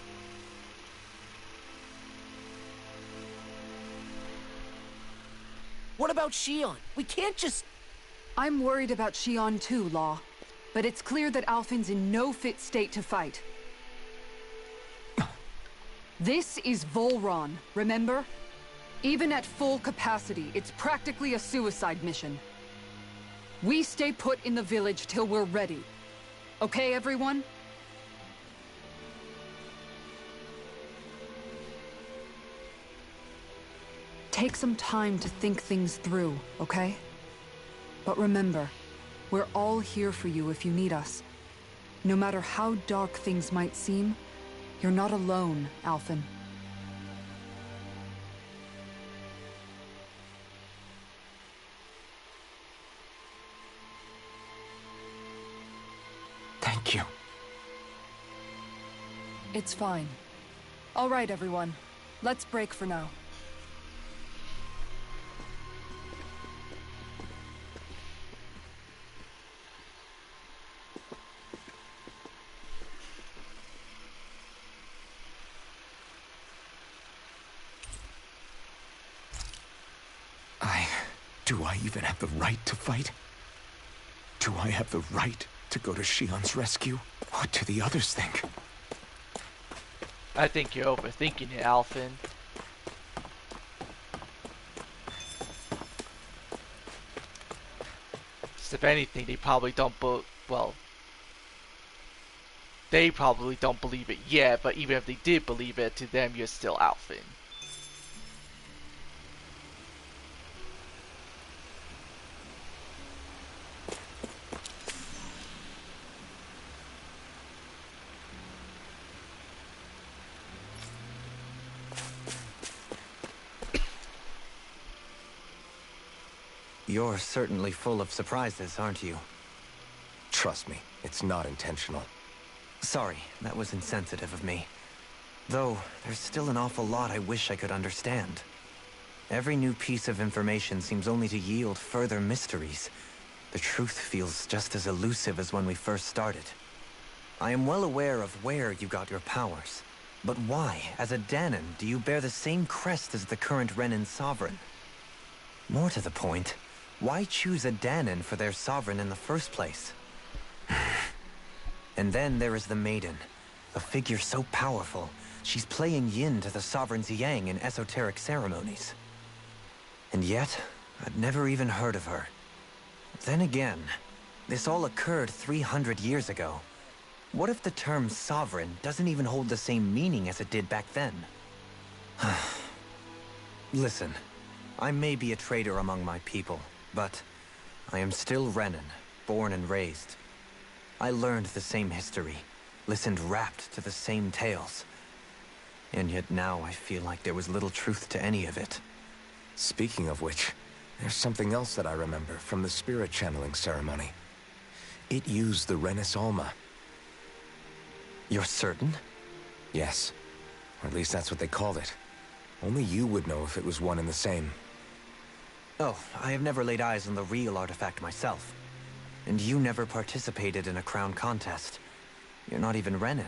What about Shion? We can't just... I'm worried about Shion too, Law. But it's clear that Alphen's in no fit state to fight. This is Volron, remember? Even at full capacity, it's practically a suicide mission. We stay put in the village till we're ready. Okay, everyone? Take some time to think things through, okay? But remember, we're all here for you if you need us. No matter how dark things might seem, you're not alone, Alphen. Thank you. It's fine. All right, everyone. Let's break for now. Do I even have the right to fight? Do I have the right to go to Shion's rescue? What do the others think? I think you're overthinking it, Alphen. If anything, they probably don't they probably don't believe it yet, but even if they did believe it, to them you're still Alphen. You're certainly full of surprises, aren't you? Trust me, it's not intentional. Sorry, that was insensitive of me. Though, there's still an awful lot I wish I could understand. Every new piece of information seems only to yield further mysteries. The truth feels just as elusive as when we first started. I am well aware of where you got your powers. But why, as a Dahnan, do you bear the same crest as the current Renan sovereign? More to the point, why choose a Dahnan for their sovereign in the first place? And then there is the Maiden, a figure so powerful, she's playing yin to the sovereign's yang in esoteric ceremonies. And yet, I'd never even heard of her. Then again, this all occurred 300 years ago. What if the term sovereign doesn't even hold the same meaning as it did back then? Listen, I may be a traitor among my people, but I am still Renan, born and raised. I learned the same history, listened rapt to the same tales. And yet now I feel like there was little truth to any of it. Speaking of which, there's something else that I remember from the spirit channeling ceremony. It used the Renis Alma. You're certain? Yes. Or at least that's what they called it. Only you would know if it was one and the same. Oh, I have never laid eyes on the real artifact myself. And you never participated in a crown contest. You're not even Renan.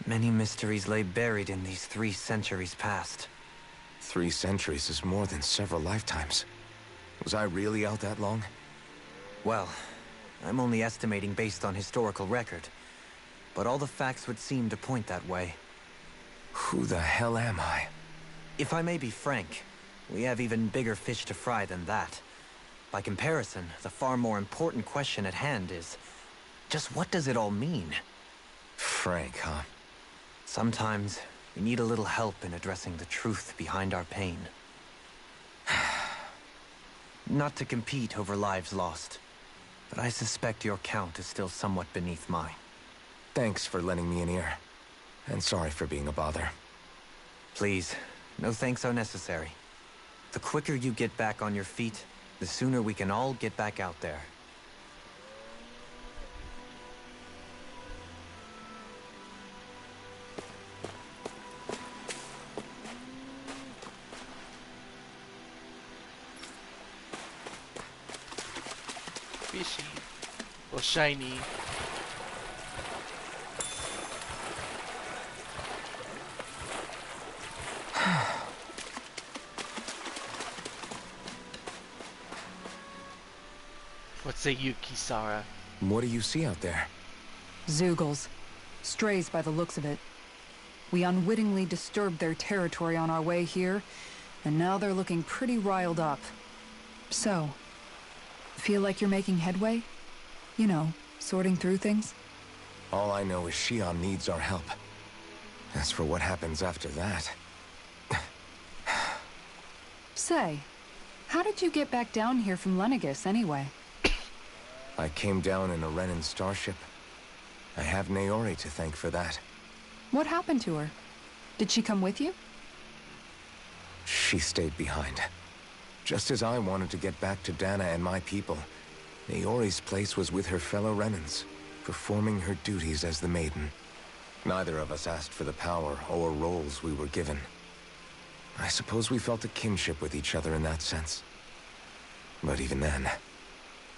Many mysteries lay buried in these 3 centuries past. 3 centuries is more than several lifetimes. Was I really out that long? Well, I'm only estimating based on historical record. But all the facts would seem to point that way. Who the hell am I? If I may be frank, we have even bigger fish to fry than that. By comparison, the far more important question at hand is, just what does it all mean? Frank, huh? Sometimes, we need a little help in addressing the truth behind our pain. Not to compete over lives lost, but I suspect your count is still somewhat beneath mine. Thanks for lending me an ear. And sorry for being a bother. Please, no thanks are necessary. The quicker you get back on your feet, the sooner we can all get back out there. Fishy. Or shiny. What say you, Kisara? What do you see out there? Zeugles. Strays by the looks of it. We unwittingly disturbed their territory on our way here, and now they're looking pretty riled up. So, feel like you're making headway? You know, sorting through things? All I know is Shion needs our help. As for what happens after that... Say, how did you get back down here from Lenegis anyway? I came down in a Renan starship. I have Naori to thank for that. What happened to her? Did she come with you? She stayed behind. Just as I wanted to get back to Dana and my people, Naori's place was with her fellow Renans. performing her duties as the maiden. Neither of us asked for the power or roles we were given. I suppose we felt a kinship with each other in that sense. But even then...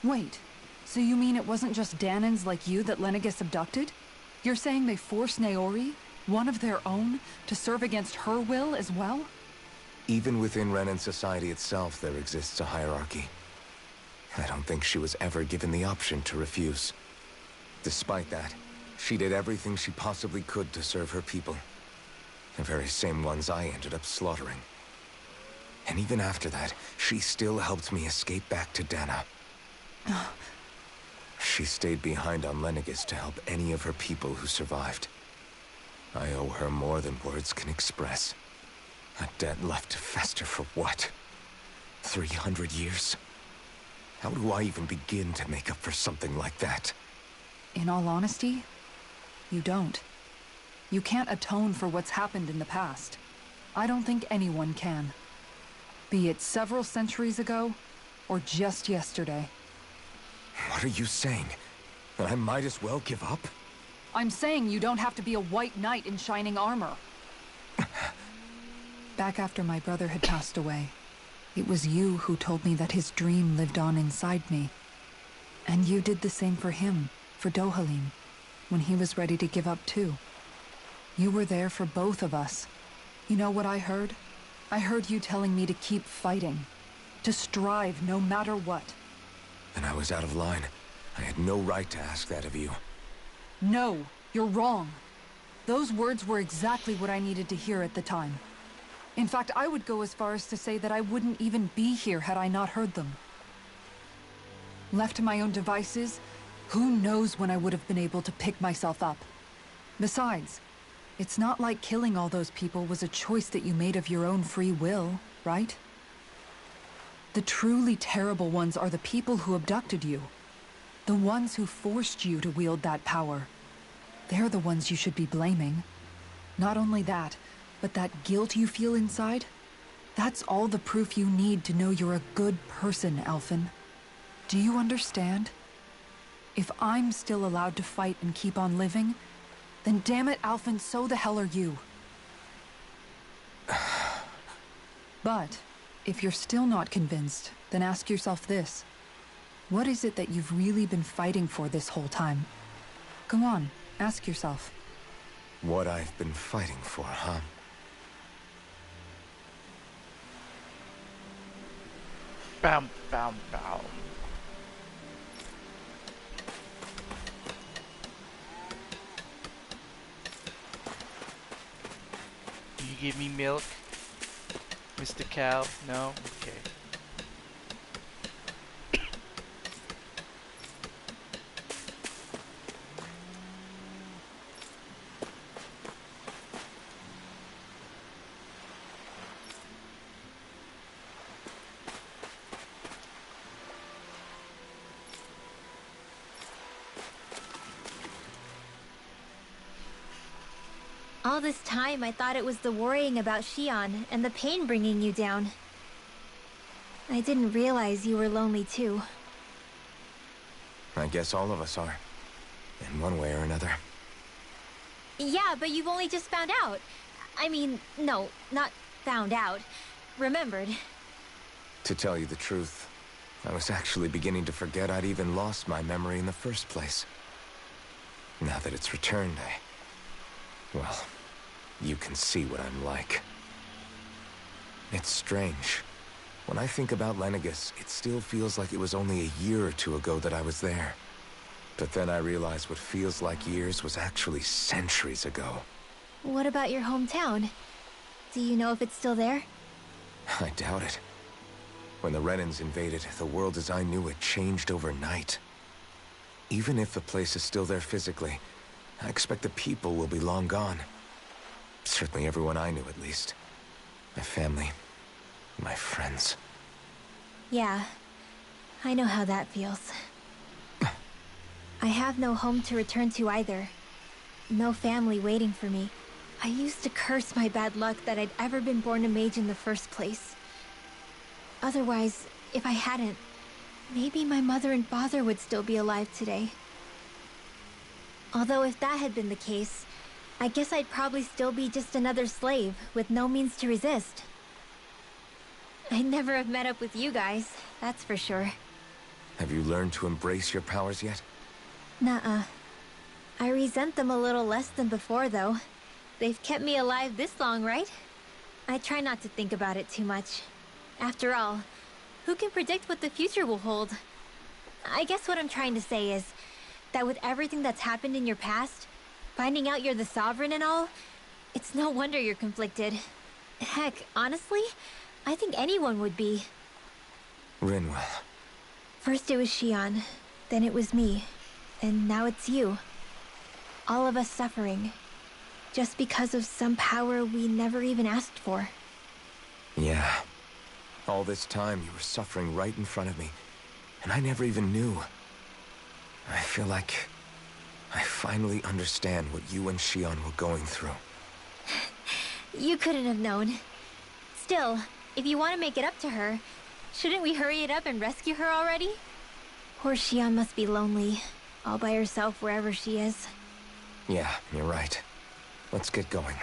Wait, so you mean it wasn't just Danans like you that Lenegis abducted? You're saying they forced Naori, one of their own, to serve against her will as well? Even within Renan society itself, there exists a hierarchy. I don't think she was ever given the option to refuse. Despite that, she did everything she possibly could to serve her people. The very same ones I ended up slaughtering. And even after that, she still helped me escape back to Dana. She stayed behind on Lenegis to help any of her people who survived. I owe her more than words can express. A debt left to fester for what? 300 years? How do I even begin to make up for something like that? In all honesty, you don't. You can't atone for what's happened in the past. I don't think anyone can. Be it several centuries ago, or just yesterday. What are you saying? That I might as well give up? I'm saying you don't have to be a white knight in shining armor. Back after my brother had passed away, it was you who told me that his dream lived on inside me. And you did the same for him, for Dohalim, when he was ready to give up too. You were there for both of us. You know what I heard? I heard you telling me to keep fighting. To strive no matter what. Then I was out of line. I had no right to ask that of you. No, you're wrong. Those words were exactly what I needed to hear at the time. In fact, I would go as far as to say that I wouldn't even be here had I not heard them. Left to my own devices, who knows when I would have been able to pick myself up. Besides, it's not like killing all those people was a choice that you made of your own free will, right? The truly terrible ones are the people who abducted you. The ones who forced you to wield that power. They're the ones you should be blaming. Not only that, but that guilt you feel inside, that's all the proof you need to know you're a good person, Elfin. Do you understand? If I'm still allowed to fight and keep on living, then damn it, Alphen, so the hell are you. But, if you're still not convinced, then ask yourself this. What is it that you've really been fighting for this whole time? Go on, ask yourself. What I've been fighting for, huh? Bam, bam, bam. Do you give me milk, Mr. Cow? No? Okay. All this time, I thought it was the worrying about Xion and the pain bringing you down. I didn't realize you were lonely too. I guess all of us are. In one way or another. Yeah, but you've only just found out. I mean, no, not found out. Remembered. To tell you the truth, I was actually beginning to forget I'd even lost my memory in the first place. Now that it's returned, well, you can see what I'm like. It's strange. When I think about Lenegis, it still feels like it was only a year or two ago that I was there. But then I realize what feels like years was actually centuries ago. What about your hometown? Do you know if it's still there? I doubt it. When the Renans invaded, the world as I knew it changed overnight. Even if the place is still there physically, I expect the people will be long gone. Certainly everyone I knew, at least. My family, my friends. Yeah, I know how that feels. I have no home to return to either. No family waiting for me. I used to curse my bad luck that I'd ever been born a mage in the first place. Otherwise, if I hadn't, maybe my mother and father would still be alive today. Although if that had been the case, I guess I'd probably still be just another slave with no means to resist. I'd never have met up with you guys, that's for sure. Have you learned to embrace your powers yet? Nuh-uh. I resent them a little less than before, though. They've kept me alive this long, right? I try not to think about it too much. After all, who can predict what the future will hold? I guess what I'm trying to say is that with everything that's happened in your past, finding out you're the Sovereign and all, it's no wonder you're conflicted. Heck, honestly, I think anyone would be. Rinwell. First it was Shion, then it was me, and now it's you. All of us suffering, just because of some power we never even asked for. Yeah. All this time you were suffering right in front of me, and I never even knew. I feel like I finally understand what you and Shion were going through. You couldn't have known. Still, if you want to make it up to her, shouldn't we hurry it up and rescue her already? Poor Shion must be lonely, all by herself wherever she is. Yeah, you're right. Let's get going.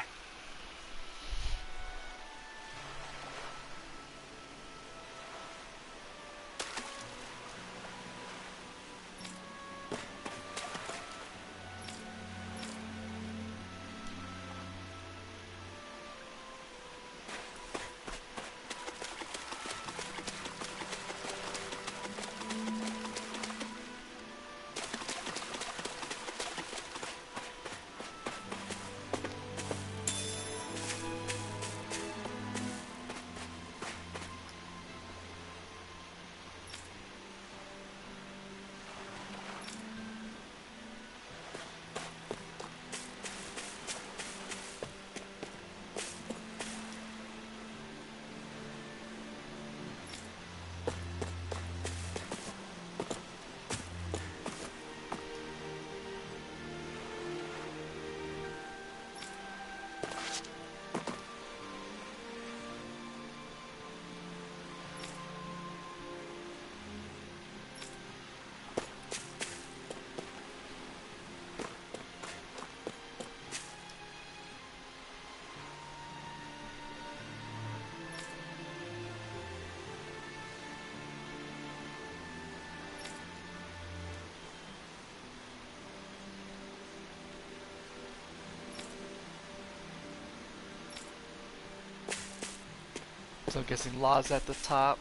So I'm guessing Law's at the top.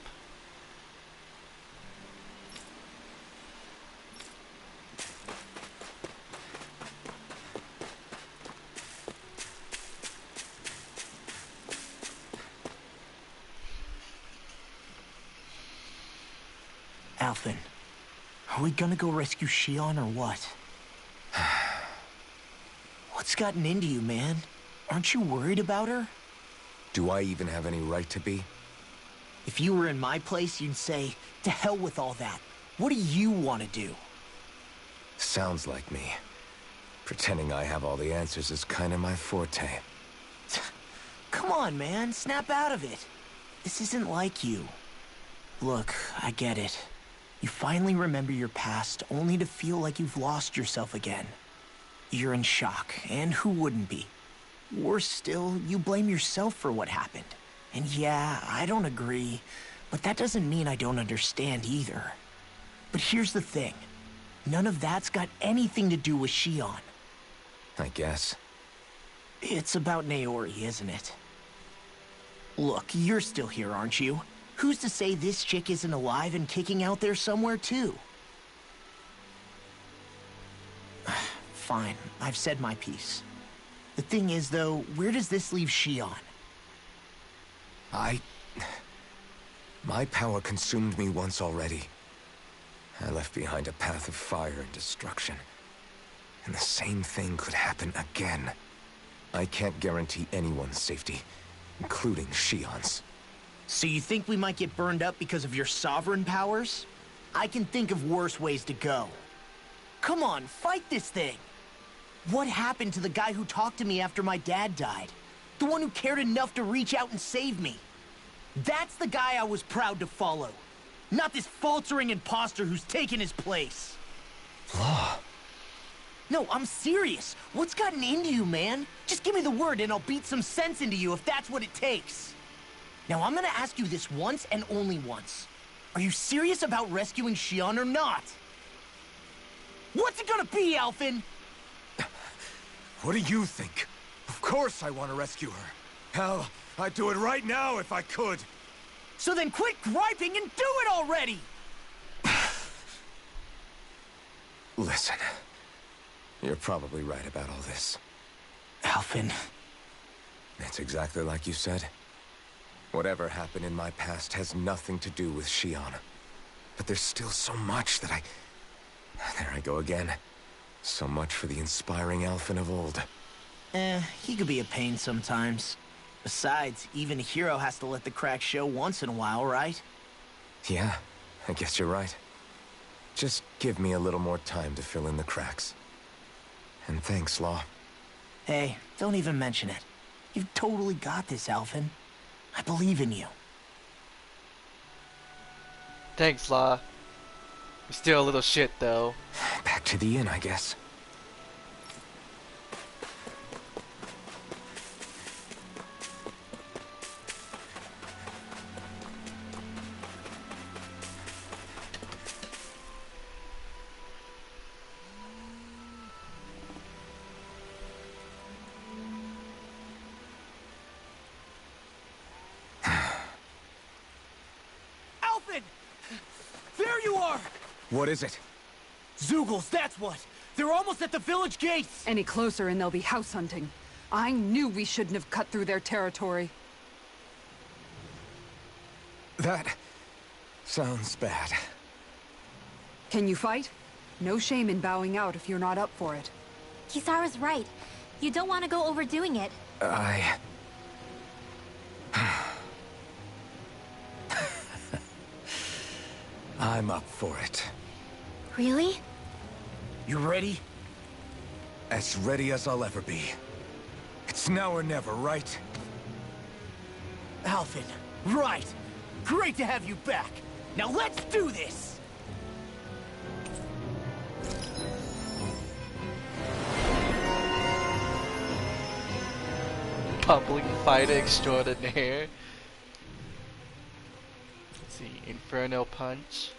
Alphen, are we gonna go rescue Shion or what? What's gotten into you, man? Aren't you worried about her? Do I even have any right to be? If you were in my place, you'd say, to hell with all that. What do you want to do? Sounds like me. Pretending I have all the answers is kinda my forte. Come on, man. Snap out of it. This isn't like you. Look, I get it. You finally remember your past, only to feel like you've lost yourself again. You're in shock, and who wouldn't be? Worse still, you blame yourself for what happened. And yeah, I don't agree, but that doesn't mean I don't understand either. But here's the thing. None of that's got anything to do with Shion. I guess. It's about Naori, isn't it? Look, you're still here, aren't you? Who's to say this chick isn't alive and kicking out there somewhere, too? Fine, I've said my piece. The thing is, though, where does this leave Shion? My power consumed me once already. I left behind a path of fire and destruction. And the same thing could happen again. I can't guarantee anyone's safety, including Shion's. So you think we might get burned up because of your sovereign powers? I can think of worse ways to go. Come on, fight this thing! What happened to the guy who talked to me after my dad died? The one who cared enough to reach out and save me? That's the guy I was proud to follow. Not this faltering imposter who's taken his place. Law. No, I'm serious. What's gotten into you, man? Just give me the word and I'll beat some sense into you if that's what it takes. Now, I'm gonna ask you this once and only once. Are you serious about rescuing Xion or not? What's it gonna be, Alphen? What do you think? Of course I want to rescue her. Hell, I'd do it right now if I could. So then quit griping and do it already! Listen, you're probably right about all this. Alphen. It's exactly like you said. Whatever happened in my past has nothing to do with Xion. But there's still so much that There I go again. So much for the inspiring Alphen of old. He could be a pain sometimes. Besides, even a hero has to let the cracks show once in a while, right? Yeah, I guess you're right. Just give me a little more time to fill in the cracks. And thanks, Law. Hey, don't even mention it. You've totally got this, Alphen. I believe in you. Thanks, Law. You're still a little shit, though. Back to the inn, I guess. Alphen! There you are! What is it? Zeugles, that's what! They're almost at the village gates! Any closer and they'll be house hunting. I knew we shouldn't have cut through their territory. That sounds bad. Can you fight? No shame in bowing out if you're not up for it. Kisara's right. You don't want to go overdoing it. I'm up for it. Really? You ready? As ready as I'll ever be. It's now or never, right? Alphen, right! Great to have you back! Now let's do this! Bumbling fighter extraordinaire. Let's see, Inferno Punch.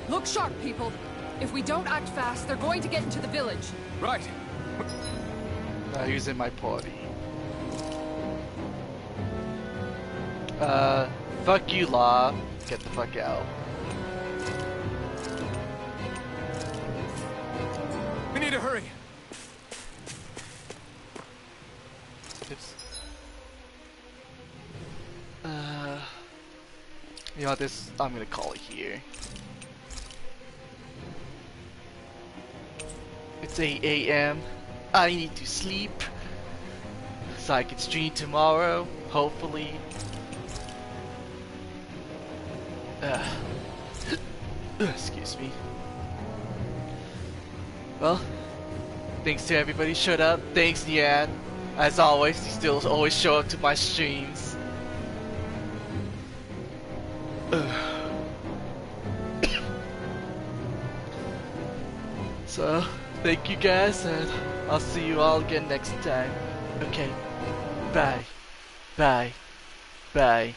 Look sharp, people. If we don't act fast, they're going to get into the village. Right. Now who's in my party? Fuck you, Law. Get the fuck out. We need to hurry. Oops. You know what, this, I'm gonna call it here. It's 8 AM. I need to sleep. So I can stream tomorrow, hopefully. Excuse me. Well, thanks to everybody who showed up. Thanks, Nian. As always, you still always show up to my streams. So, thank you guys, and I'll see you all again next time. Okay, bye. Bye. Bye.